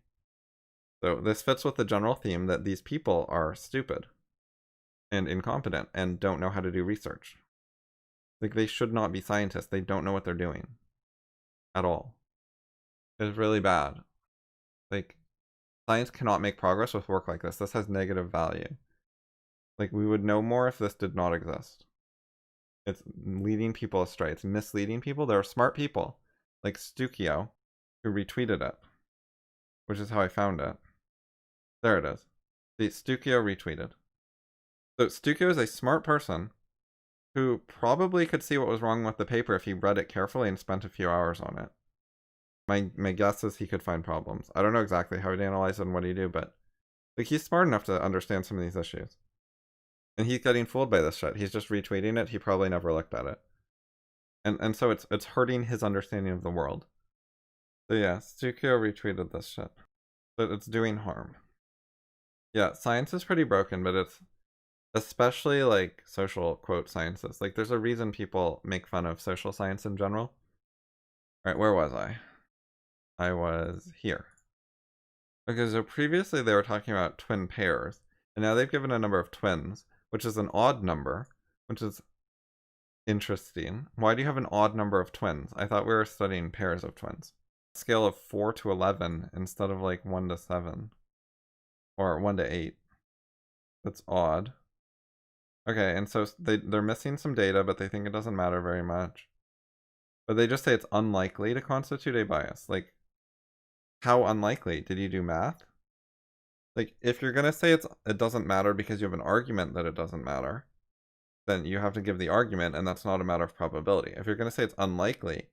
So this fits with the general theme that these people are stupid and incompetent and don't know how to do research. Like they should not be scientists. They don't know what they're doing at all. It's really bad. Like science cannot make progress with work like this. This has negative value. Like we would know more if this did not exist. It's leading people astray. It's misleading people. There are smart people like Stukio who retweeted it, which is how I found it. There it is. See, Stukio retweeted. So Stukio is a smart person who probably could see what was wrong with the paper if he read it carefully and spent a few hours on it. My guess is he could find problems. I don't know exactly how he'd analyze it and what he'd do, but like he's smart enough to understand some of these issues. And he's getting fooled by this shit. He's just retweeting it. He probably never looked at it. And so it's hurting his understanding of the world. So yeah, Stukio retweeted this shit. But it's doing harm. Yeah, science is pretty broken, but it's especially like social quote sciences. Like there's a reason people make fun of social science in general. Alright, where was I? I was here. Okay, so previously they were talking about twin pairs, and now they've given a number of twins, which is an odd number, which is interesting. Why do you have an odd number of twins? I thought we were studying pairs of twins. Scale of 4 to 11 instead of like 1 to 7. Or 1 to 8. That's odd. Okay, and so they're missing some data, but they think it doesn't matter very much. But they just say it's unlikely to constitute a bias. Like, how unlikely? Did you do math? Like, if you're gonna say it doesn't matter because you have an argument that it doesn't matter, then you have to give the argument, and that's not a matter of probability. If you're gonna say it's unlikely,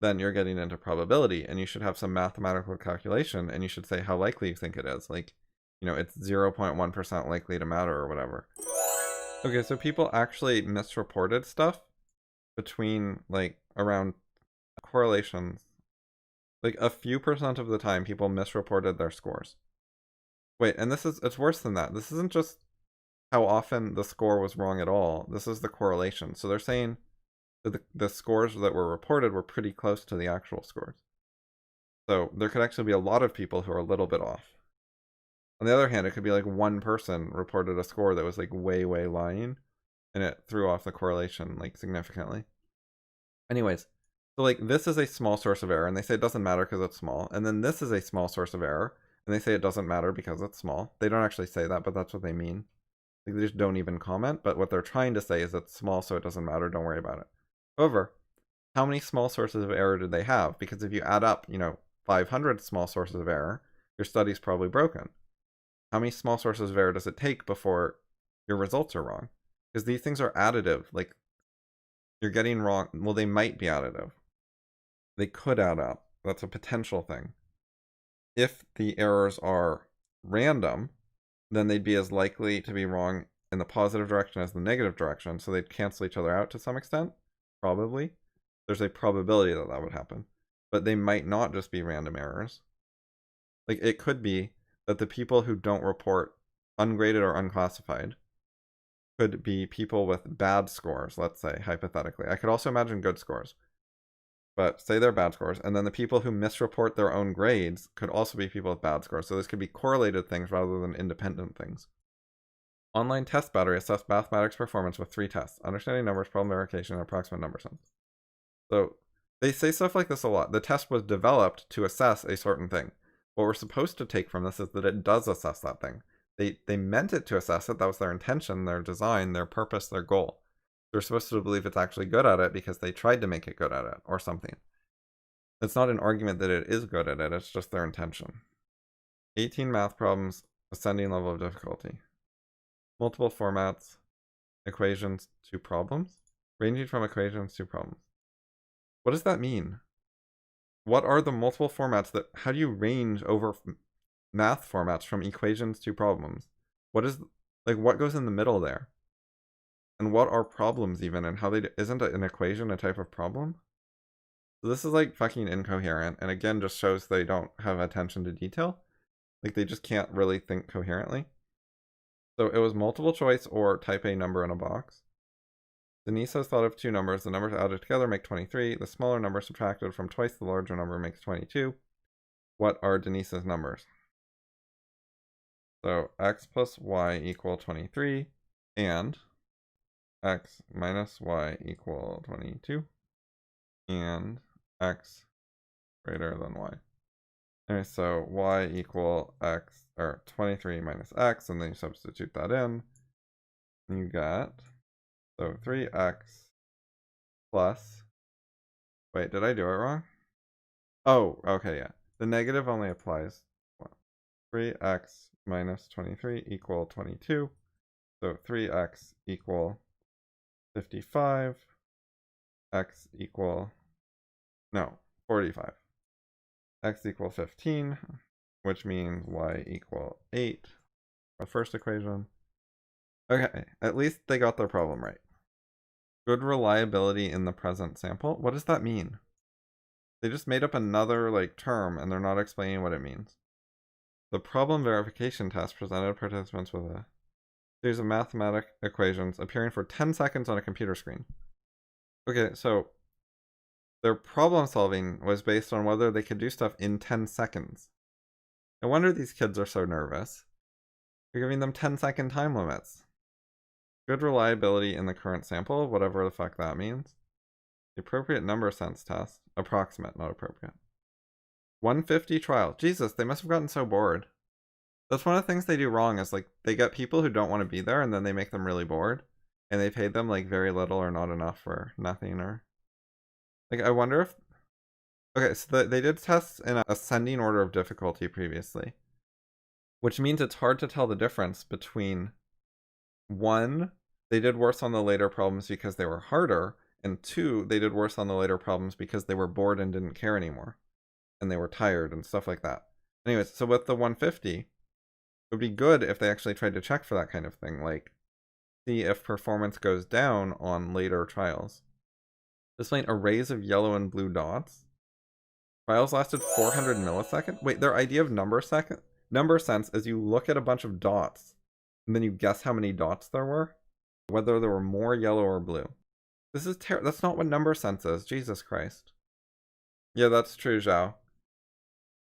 then you're getting into probability, and you should have some mathematical calculation, and you should say how likely you think it is. Like, you know, it's 0.1% likely to matter or whatever. Okay, so people actually misreported stuff between, like, around correlations. Like, a few percent of the time, people misreported their scores. Wait, and it's worse than that. This isn't just how often the score was wrong at all. This is the correlation. So they're saying that the scores that were reported were pretty close to the actual scores. So there could actually be a lot of people who are a little bit off. On the other hand, it could be like one person reported a score that was like way, way lying, and it threw off the correlation like significantly. Anyways, so like this is a small source of error, and they say it doesn't matter because it's small. And then this is a small source of error, and they say it doesn't matter because it's small. They don't actually say that, but that's what they mean. Like, they just don't even comment, but what they're trying to say is it's small, so it doesn't matter, don't worry about it. However, how many small sources of error did they have? Because if you add up, 500 small sources of error, your study's probably broken. How many small sources of error does it take before your results are wrong? Because these things are additive. Like, you're getting wrong. Well, they might be additive. They could add up. That's a potential thing. If the errors are random, then they'd be as likely to be wrong in the positive direction as the negative direction, so they'd cancel each other out to some extent, probably. There's a probability that that would happen. But they might not just be random errors. Like, it could be that the people who don't report ungraded or unclassified could be people with bad scores, let's say, hypothetically. I could also imagine good scores. But say they're bad scores, and then the people who misreport their own grades could also be people with bad scores. So this could be correlated things rather than independent things. Online test battery assessed mathematics performance with 3 tests: understanding numbers, problem verification, and approximate number sense. So they say stuff like this a lot. The test was developed to assess a certain thing. What we're supposed to take from this is that it does assess that thing. They meant it to assess it. That was their intention, their design, their purpose, their goal. They're supposed to believe it's actually good at it because they tried to make it good at it or something. It's not an argument that it is good at it. It's just their intention. 18 math problems, ascending level of difficulty. Multiple formats, equations to problems, ranging from equations to problems. What does that mean? What are the multiple formats that, how do you range over math formats from equations to problems? What is, like, what goes in the middle there? And what are problems even, and how isn't an equation a type of problem? So this is like fucking incoherent, and again just shows they don't have attention to detail. Like, they just can't really think coherently. So it was multiple choice or type a number in a box. Denise has thought of 2 numbers. The numbers added together make 23. The smaller number subtracted from twice the larger number makes 22. What are Denise's numbers? So x plus y equal 23, and x minus y equal 22, and x greater than y. Okay, so y equal x, or 23 minus x, and then you substitute that in. You got, so 3x plus, wait, did I do it wrong? Oh, okay, yeah. The negative only applies. 3x minus 23 equal 22. So 3x equal 55. X equal, no, 45. X equal 15, which means y equal 8. Our first equation. Okay, at least they got their problem right. Good reliability in the present sample. What does that mean? They just made up another, like, term, and they're not explaining what it means. The problem verification test presented participants with a series of mathematical equations appearing for 10 seconds on a computer screen. Okay, so their problem solving was based on whether they could do stuff in 10 seconds. No wonder these kids are so nervous. You're giving them 10-second time limits. Good reliability in the current sample, whatever the fuck that means. The appropriate number sense test. Approximate, not appropriate. 150 trial. Jesus, they must have gotten so bored. That's one of the things they do wrong is like they get people who don't want to be there and then they make them really bored. And they paid them like very little or not enough for nothing or like I wonder if okay, so they did tests in an ascending order of difficulty previously. Which means it's hard to tell the difference between one, they did worse on the later problems because they were harder, and two, they did worse on the later problems because they were bored and didn't care anymore. And they were tired and stuff like that. Anyways, so with the 150, it would be good if they actually tried to check for that kind of thing, like see if performance goes down on later trials. Displaying arrays of yellow and blue dots. Trials lasted 400 milliseconds? Wait, their idea of number sense is you look at a bunch of dots, and then you guess how many dots there were, whether there were more yellow or blue. This is that's not what number sense is, Jesus Christ. Yeah, that's true, Zhao.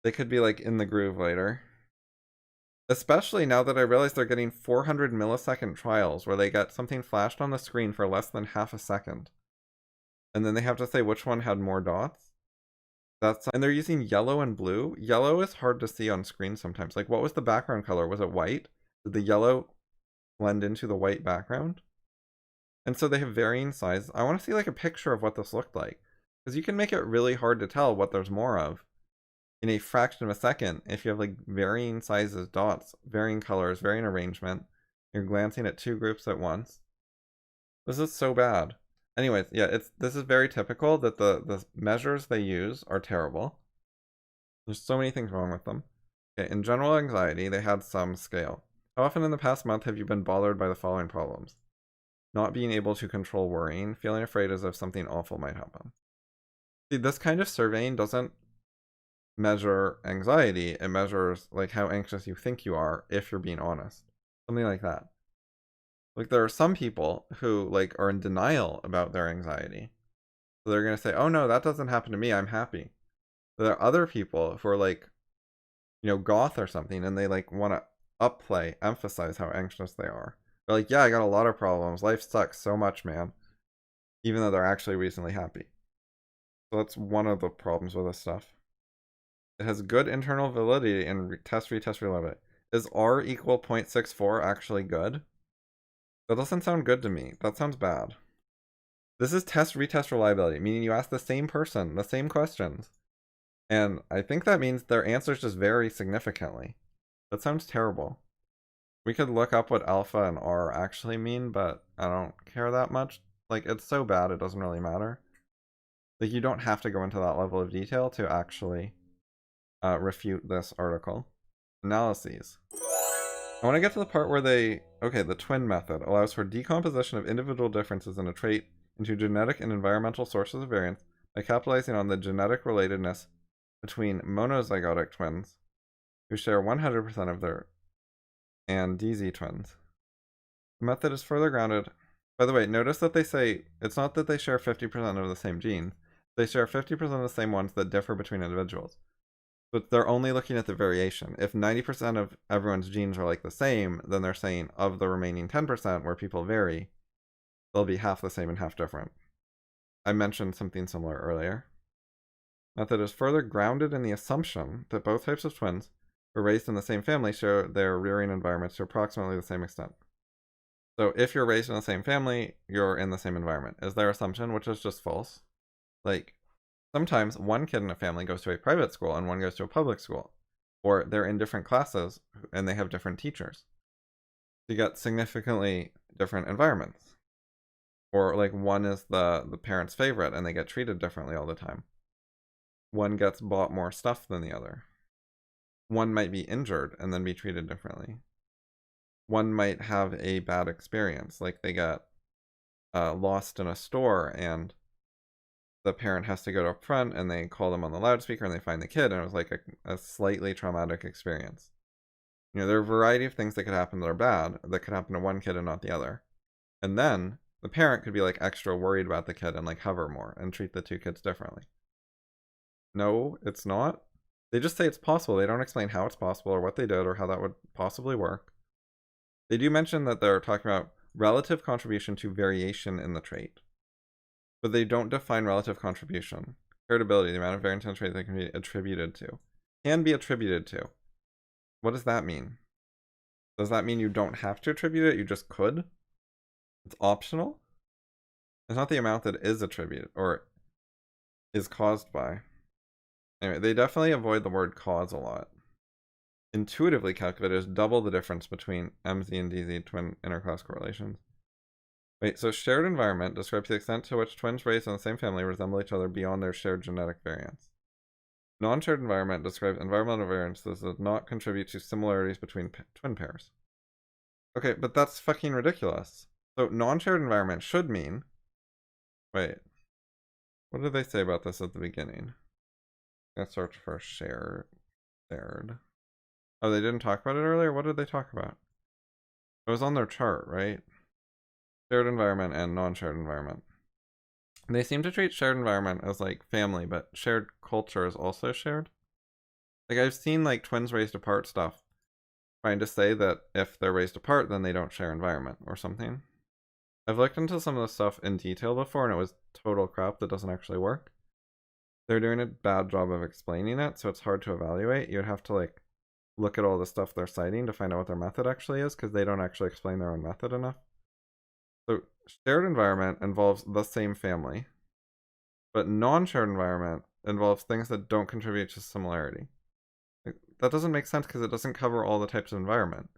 They could be like in the groove later. Especially now that I realize they're getting 400 millisecond trials where they get something flashed on the screen for less than half a second. And then they have to say which one had more dots. And they're using yellow and blue. Yellow is hard to see on screen sometimes. Like, what was the background color? Was it white? Did the yellow blend into the white background? And so they have varying sizes. I want to see like a picture of what this looked like. Because you can make it really hard to tell what there's more of in a fraction of a second if you have like varying sizes, dots, varying colors, varying arrangement. You're glancing at two groups at once. This is so bad. Anyways, yeah, this is very typical that the measures they use are terrible. There's so many things wrong with them. Okay, in general anxiety, they had some scale. How often in the past month have you been bothered by the following problems? Not being able to control worrying, feeling afraid as if something awful might happen. See, this kind of surveying doesn't measure anxiety. It measures like how anxious you think you are if you're being honest. Something like that. Like there are some people who like are in denial about their anxiety. So they're going to say, "Oh no, that doesn't happen to me. I'm happy." But there are other people who are like, you know, goth or something and they like want to emphasize how anxious they are. They're like, "Yeah, I got a lot of problems. Life sucks so much, man." Even though they're actually reasonably happy. So that's one of the problems with this stuff. It has good internal validity and retest, reload it. Is R equal 0.64 actually good? That doesn't sound good to me. That sounds bad. This is test, retest reliability, meaning you ask the same person, the same questions. And I think that means their answers just vary significantly. That sounds terrible. We could look up what alpha and R actually mean, but I don't care that much. Like, it's so bad it doesn't really matter. Like, you don't have to go into that level of detail to actually refute this article. Analyses. I want to get to the part where the twin method allows for decomposition of individual differences in a trait into genetic and environmental sources of variance by capitalizing on the genetic relatedness between monozygotic twins who share 100% of their and DZ twins. The method is further grounded. By the way, notice that they say it's not that they share 50% of the same genes. They share 50% of the same ones that differ between individuals. But they're only looking at the variation. If 90% of everyone's genes are like the same, then they're saying of the remaining 10% where people vary, they'll be half the same and half different. I mentioned something similar earlier. Method is further grounded in the assumption that both types of twins who are raised in the same family share their rearing environments to approximately the same extent. So if you're raised in the same family, you're in the same environment, is their assumption, which is just false. Like, sometimes one kid in a family goes to a private school and one goes to a public school. Or they're in different classes and they have different teachers. You get significantly different environments. Or like one is the parent's favorite and they get treated differently all the time. One gets bought more stuff than the other. One might be injured and then be treated differently. One might have a bad experience, like they get lost in a store and the parent has to go up front and they call them on the loudspeaker and they find the kid, and it was like a slightly traumatic experience. You know, there are a variety of things that could happen that are bad that could happen to one kid and not the other. And then the parent could be like extra worried about the kid and like hover more and treat the two kids differently. No, it's not. They just say it's possible. They don't explain how it's possible or what they did or how that would possibly work. They do mention that they're talking about relative contribution to variation in the trait. But they don't define relative contribution. Heritability, the amount of variance in a trait that can be attributed to. Can be attributed to. What does that mean? Does that mean you don't have to attribute it? You just could? It's optional? It's not the amount that is attributed or is caused by. Anyway, they definitely avoid the word cause a lot. Intuitively calculated is double the difference between MZ and DZ twin interclass correlations. Wait, so shared environment describes the extent to which twins raised in the same family resemble each other beyond their shared genetic variance. Non-shared environment describes environmental variances that does not contribute to similarities between twin pairs. Okay, but that's fucking ridiculous. So non-shared environment should mean... Wait. What did they say about this at the beginning? Let's search for shared. Oh, they didn't talk about it earlier? What did they talk about? It was on their chart, right? Shared environment and non-shared environment. And they seem to treat shared environment as like family, but shared culture is also shared. Like I've seen like twins raised apart stuff trying to say that if they're raised apart, then they don't share environment or something. I've looked into some of this stuff in detail before and it was total crap that doesn't actually work. They're doing a bad job of explaining it, so it's hard to evaluate. You'd have to like look at all the stuff they're citing to find out what their method actually is, because they don't actually explain their own method enough. So shared environment involves the same family, but non-shared environment involves things that don't contribute to similarity. That doesn't make sense because it doesn't cover all the types of environment.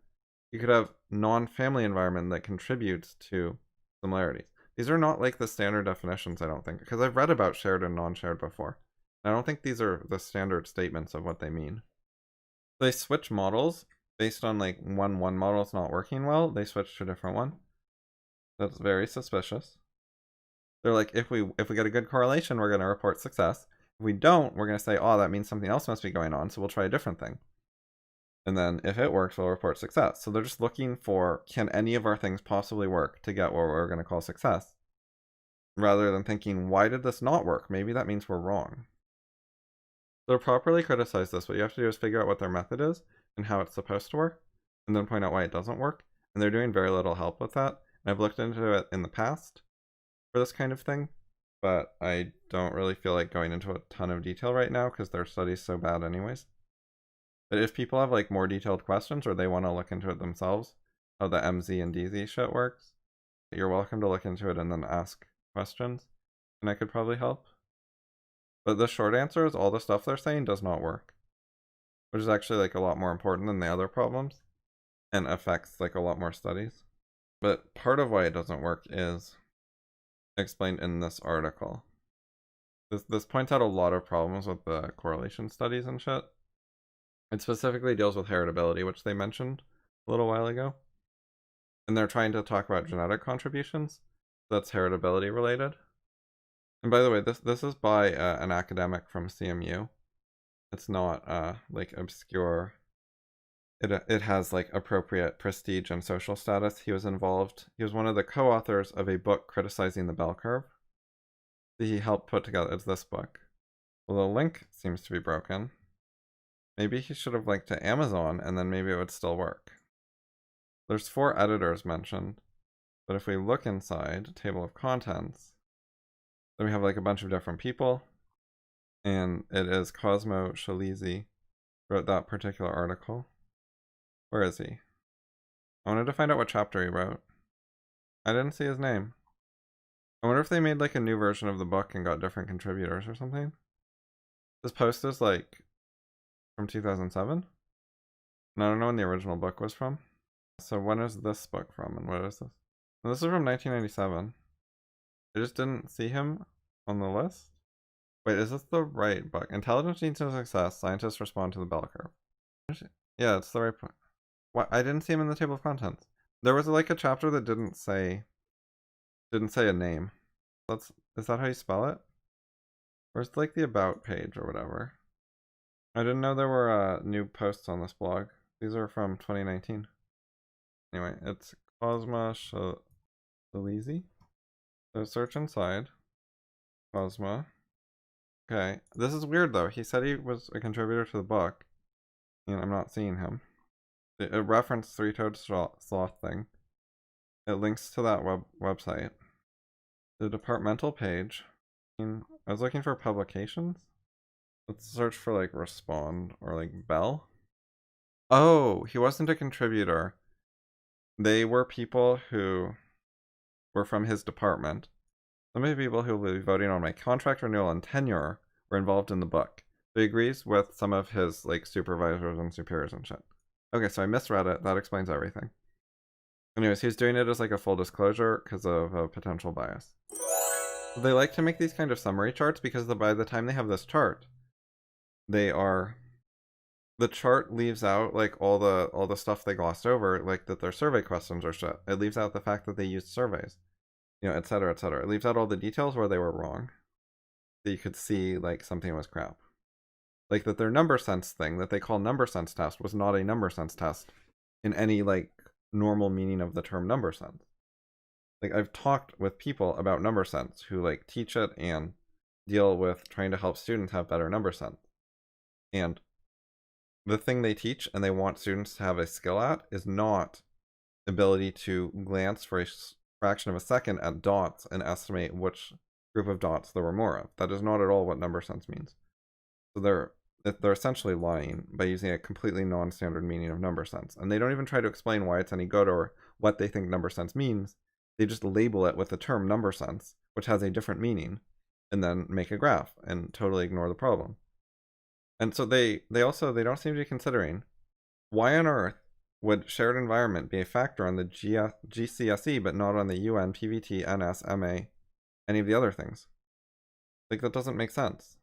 You could have non-family environment that contributes to similarities. These are not like the standard definitions, I don't think, because I've read about shared and non-shared before. I don't think these are the standard statements of what they mean. They switch models based on like one model is not working well. They switch to a different one. That's very suspicious. They're like, if we get a good correlation, we're going to report success. If we don't, we're going to say, oh, that means something else must be going on, so we'll try a different thing. And then if it works, we'll report success. So they're just looking for, can any of our things possibly work to get what we're going to call success? Rather than thinking, why did this not work? Maybe that means we're wrong. So to properly criticize this, what you have to do is figure out what their method is and how it's supposed to work, and then point out why it doesn't work. And they're doing very little help with that. And I've looked into it in the past for this kind of thing, but I don't really feel like going into a ton of detail right now because their study's so bad anyways. But if people have like more detailed questions or they want to look into it themselves, how the MZ and DZ shit works, you're welcome to look into it and then ask questions, and I could probably help. But the short answer is all the stuff they're saying does not work, which is actually like a lot more important than the other problems and affects like a lot more studies. But part of why it doesn't work is explained in this article. This points out a lot of problems with the correlation studies and shit. It specifically deals with heritability, which they mentioned a little while ago. And they're trying to talk about genetic contributions. That's heritability related. And by the way, this is by an academic from CMU. It's not like obscure. It has like appropriate prestige and social status. He was one of the co-authors of a book criticizing the bell curve that he helped put together. It's this book. Well, the link seems to be broken. Maybe he should have linked to Amazon and then maybe it would still work. There's 4 editors mentioned, but if we look inside table of contents, then we have like a bunch of different people, and it is Cosmo Shalizi wrote that particular article. Where is he? I wanted to find out what chapter he wrote. I didn't see his name. I wonder if they made like a new version of the book and got different contributors or something. This post is like from 2007? And I don't know when the original book was from. So when is this book from and what is this? Well, this is from 1997. I just didn't see him on the list. Wait, is this the right book? Intelligence Leads to Success. Scientists Respond to the Bell Curve. Yeah, it's the right point. What? I didn't see him in the table of contents. There was like a chapter that didn't say a name. Is that how you spell it? Where's like the about page or whatever? I didn't know there were new posts on this blog. These are from 2019. Anyway, it's Cosma Shalizi. So search inside. Cosma. Okay, this is weird though. He said he was a contributor to the book, and I'm not seeing him. It referenced Three-Toed Sloth thing. It links to that website. The departmental page. I was looking for publications. Let's search for like Respond or like Bell. Oh, he wasn't a contributor. they were people who were from his department. Some of the people who will be voting on my contract renewal and tenure were involved in the book. So he agrees with some of his like supervisors and superiors and shit. Okay, so I misread it. That explains everything. Anyways, he's doing it as like a full disclosure because of a potential bias. So they like to make these kind of summary charts because by the time they have this chart, the chart leaves out like all the stuff they glossed over, like that their survey questions are shit. It leaves out the fact that they used surveys, et cetera, et cetera. It leaves out all the details where they were wrong. So you could see like something was crap. Like that their number sense thing that they call number sense test was not a number sense test in any like normal meaning of the term number sense. Like I've talked with people about number sense who like teach it and deal with trying to help students have better number sense. And the thing they teach and they want students to have a skill at is not ability to glance for a fraction of a second at dots and estimate which group of dots there were more of. That is not at all what number sense means. So they're essentially lying by using a completely non-standard meaning of number sense. And they don't even try to explain why it's any good or what they think number sense means. They just label it with the term number sense, which has a different meaning, and then make a graph and totally ignore the problem. And so they don't seem to be considering why on earth would shared environment be a factor on the GCSE but not on the UN, PVT, NS, MA, any of the other things. Like that doesn't make sense.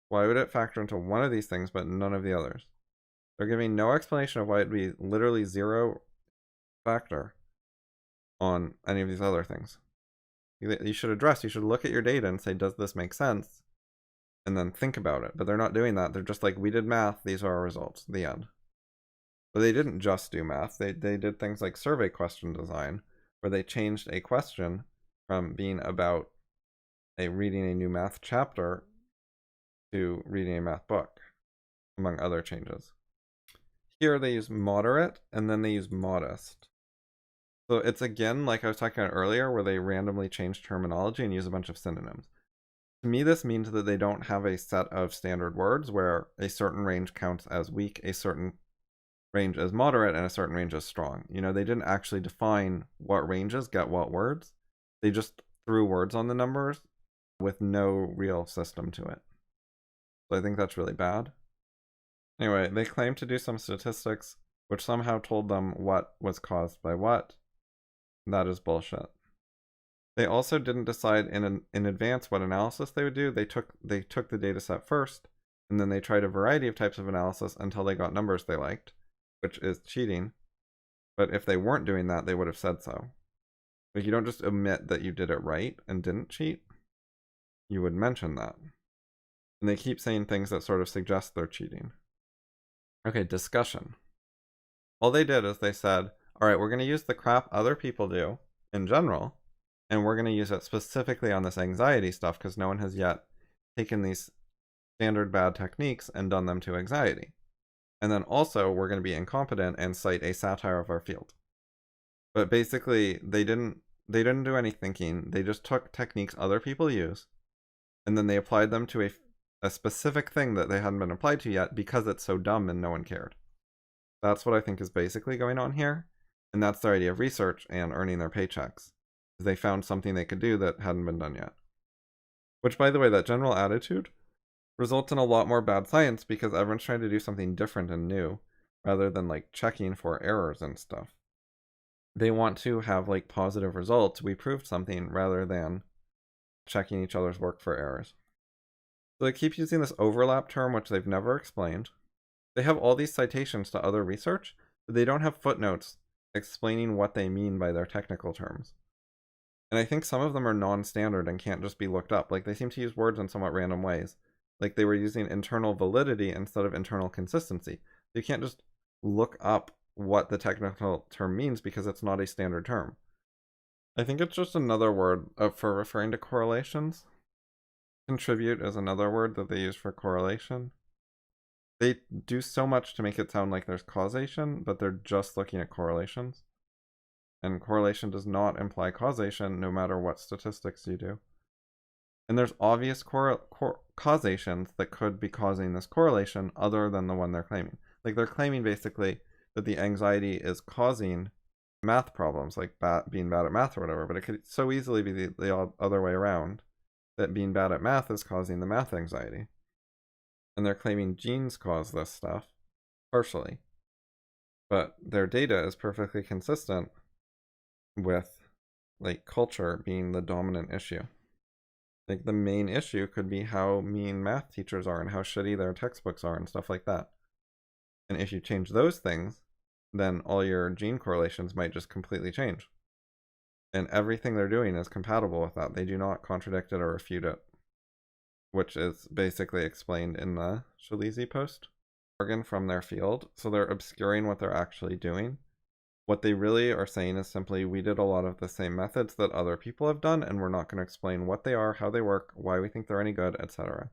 Why would it factor into one of these things but none of the others? They're giving no explanation of why it'd be literally zero factor on any of these other things. You should look at your data and say, does this make sense? And then think about it. But they're not doing that. They're just like, we did math, these are our results, the end. But they didn't just do math. They did things like survey question design, where they changed a question from being about reading a new math chapter to reading a math book, among other changes. Here they use moderate, and then they use modest. So it's again, like I was talking about earlier, where they randomly change terminology and use a bunch of synonyms. To me, this means that they don't have a set of standard words where a certain range counts as weak, a certain range as moderate, and a certain range as strong. They didn't actually define what ranges get what words. They just threw words on the numbers with no real system to it. So I think that's really bad. Anyway, they claim to do some statistics, which somehow told them what was caused by what. That is bullshit. They also didn't decide in advance what analysis they would do. They took the data set first, and then they tried a variety of types of analysis until they got numbers they liked, which is cheating. But if they weren't doing that, they would have said so. Like, you don't just admit that you did it right and didn't cheat. You would mention that. And they keep saying things that sort of suggest they're cheating. Okay, discussion. All they did is they said, all right, we're going to use the crap other people do in general, and we're going to use it specifically on this anxiety stuff because no one has yet taken these standard bad techniques and done them to anxiety. And then also, we're going to be incompetent and cite a satire of our field. But basically, they didn't do any thinking. They just took techniques other people use, and then they applied them to a specific thing that they hadn't been applied to yet because it's so dumb and no one cared. That's what I think is basically going on here. And that's their idea of research and earning their paychecks. They found something they could do that hadn't been done yet. Which, by the way, that general attitude results in a lot more bad science because everyone's trying to do something different and new rather than like checking for errors and stuff. They want to have like positive results. We proved something rather than checking each other's work for errors. So they keep using this overlap term, which they've never explained. They have all these citations to other research, but they don't have footnotes explaining what they mean by their technical terms. And I think some of them are non-standard and can't just be looked up. Like, they seem to use words in somewhat random ways. Like, they were using internal validity instead of internal consistency. You can't just look up what the technical term means because it's not a standard term. I think it's just another word for referring to correlations. Contribute is another word that they use for correlation. They do so much to make it sound like there's causation, but they're just looking at correlations. And correlation does not imply causation, no matter what statistics you do. And there's obvious causations that could be causing this correlation other than the one they're claiming. Like, they're claiming basically that the anxiety is causing math problems, like being bad at math or whatever, but it could so easily be the other way around, that being bad at math is causing the math anxiety. And they're claiming genes cause this stuff, partially. But their data is perfectly consistent with, like, culture being the dominant issue. Like, the main issue could be how mean math teachers are and how shitty their textbooks are and stuff like that. And if you change those things, then all your gene correlations might just completely change. And everything they're doing is compatible with that. They do not contradict it or refute it, which is basically explained in the Shalizi post. Jargon from their field, so they're obscuring what they're actually doing. What they really are saying is simply, we did a lot of the same methods that other people have done, and we're not going to explain what they are, how they work, why we think they're any good, etc.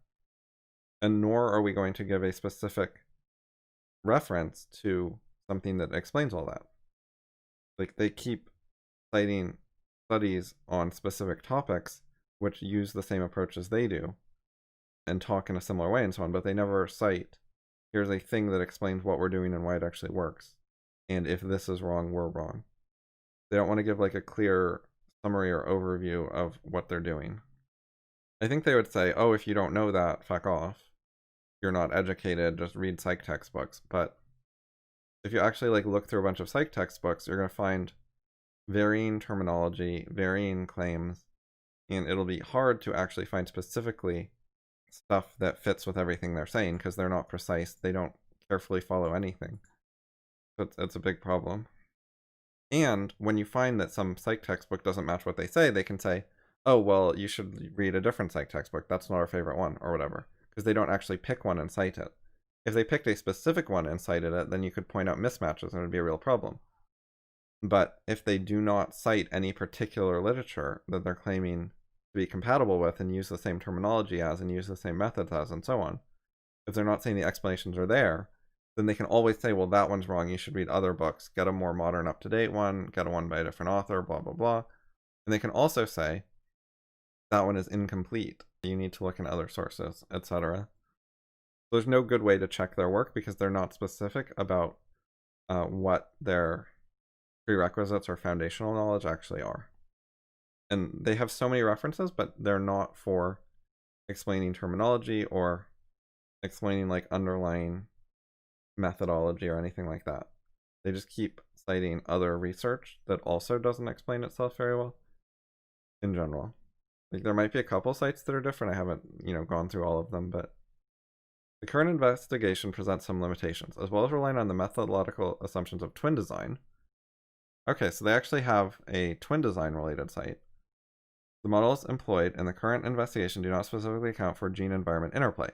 And nor are we going to give a specific reference to something that explains all that. Like, they keep citing studies on specific topics which use the same approach as they do and talk in a similar way and so on, but they never cite, here's a thing that explains what we're doing and why it actually works. And if this is wrong, we're wrong. They don't want to give like a clear summary or overview of what they're doing. I think they would say, oh, if you don't know that, fuck off. You're not educated, just read psych textbooks. But if you actually like look through a bunch of psych textbooks, you're going to find varying terminology, varying claims, and it'll be hard to actually find specifically stuff that fits with everything they're saying because they're not precise. They don't carefully follow anything. So it's a big problem. And when you find that some psych textbook doesn't match what they say, they can say, oh, well, you should read a different psych textbook. That's not our favorite one, or whatever. Because they don't actually pick one and cite it. If they picked a specific one and cited it, then you could point out mismatches and it would be a real problem. But if they do not cite any particular literature that they're claiming to be compatible with and use the same terminology as and use the same methods as and so on, if they're not saying the explanations are there, then they can always say, well, that one's wrong, you should read other books, get a more modern, up-to-date one, get a one by a different author, blah, blah, blah. And they can also say, that one is incomplete, you need to look in other sources, etc. There's no good way to check their work because they're not specific about what their prerequisites or foundational knowledge actually are. And they have so many references, but they're not for explaining terminology or explaining like underlying methodology or anything like that. They just keep citing other research that also doesn't explain itself very well in general. Like, there might be a couple sites that are different. I haven't, gone through all of them, but the current investigation presents some limitations, as well as relying on the methodological assumptions of twin design. Okay, so they actually have a twin design related site. The models employed in the current investigation do not specifically account for gene-environment interplay.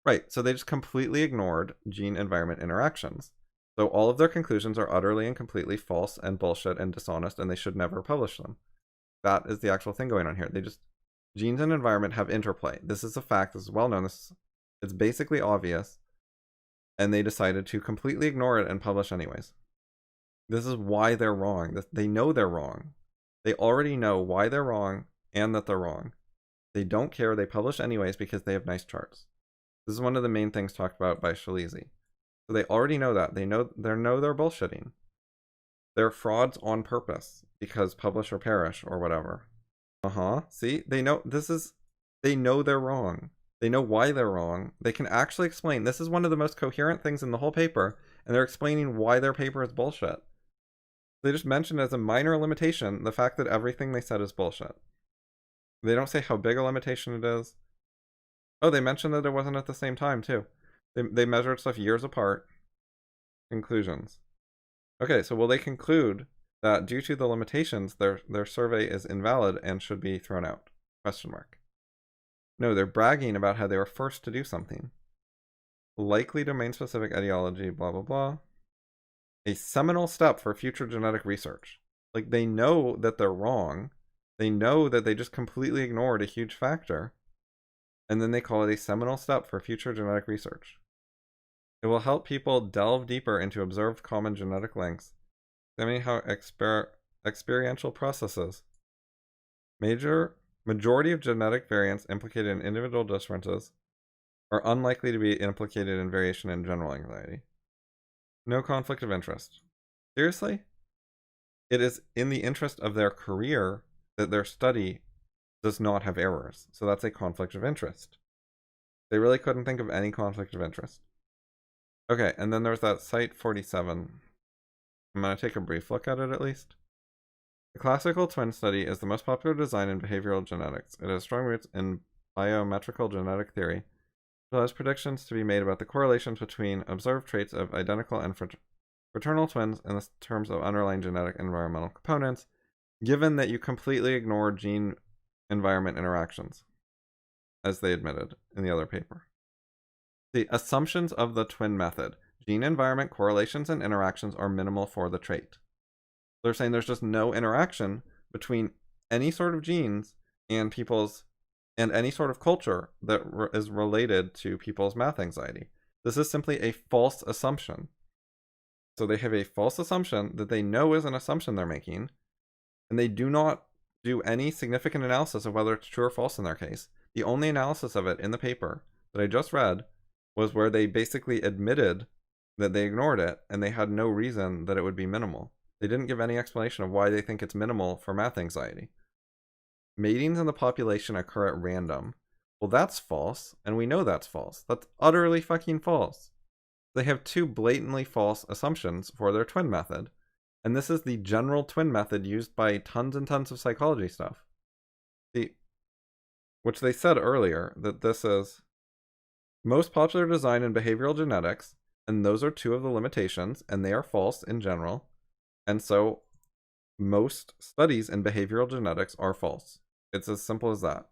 Right, so they just completely ignored gene-environment interactions. So all of their conclusions are utterly and completely false and bullshit and dishonest, and they should never publish them. That is the actual thing going on here. Genes and environment have interplay. This is a fact. This is well known. It's basically obvious. And they decided to completely ignore it and publish anyways. This is why they're wrong. They know they're wrong. They already know why they're wrong and that they're wrong. They don't care. They publish anyways because they have nice charts. This is one of the main things talked about by Shalizi. So they already know that. They know they're bullshitting. They're frauds on purpose because publish or perish or whatever. See, they know they know they're wrong. They know why they're wrong. They can actually explain. This is one of the most coherent things in the whole paper, and they're explaining why their paper is bullshit. They just mentioned as a minor limitation the fact that everything they said is bullshit. They don't say how big a limitation it is. Oh, they mentioned that it wasn't at the same time, too. They measured stuff years apart. Conclusions. Okay, so will they conclude that due to the limitations, their survey is invalid and should be thrown out? Question mark. No, they're bragging about how they were first to do something. Likely domain-specific etiology, blah, blah, blah. A seminal step for future genetic research. Like, they know that they're wrong. They know that they just completely ignored a huge factor. And then they call it a seminal step for future genetic research. It will help people delve deeper into observed common genetic links, examining how experiential processes. Majority of genetic variants implicated in individual differences are unlikely to be implicated in variation in general anxiety. No conflict of interest. Seriously? it is in the interest of their career that their study does not have errors. So that's a conflict of interest. They really couldn't think of any conflict of interest. Okay, and then there's that Cite 47. I'm going to take a brief look at it at least. The classical twin study is the most popular design in behavioral genetics. It has strong roots in biometrical genetic theory, as well as predictions to be made about the correlations between observed traits of identical and fraternal twins in the terms of underlying genetic and environmental components, given that you completely ignore gene-environment interactions, as they admitted in the other paper. The assumptions of the twin method. Gene-environment correlations and interactions are minimal for the trait. They're saying there's just no interaction between any sort of genes and people's and any sort of culture that is related to people's math anxiety. This is simply a false assumption. So they have a false assumption that they know is an assumption they're making, and they do not do any significant analysis of whether it's true or false in their case. The only analysis of it in the paper that I just read was where they basically admitted that they ignored it and they had no reason that it would be minimal. They didn't give any explanation of why they think it's minimal for math anxiety. Matings in the population occur at random. Well, that's false, and we know that's false. That's utterly fucking false. They have two blatantly false assumptions for their twin method, and this is the general twin method used by tons and tons of psychology stuff. Which they said earlier, that this is most popular design in behavioral genetics, and those are two of the limitations, and they are false in general. And so most studies in behavioral genetics are false. It's as simple as that.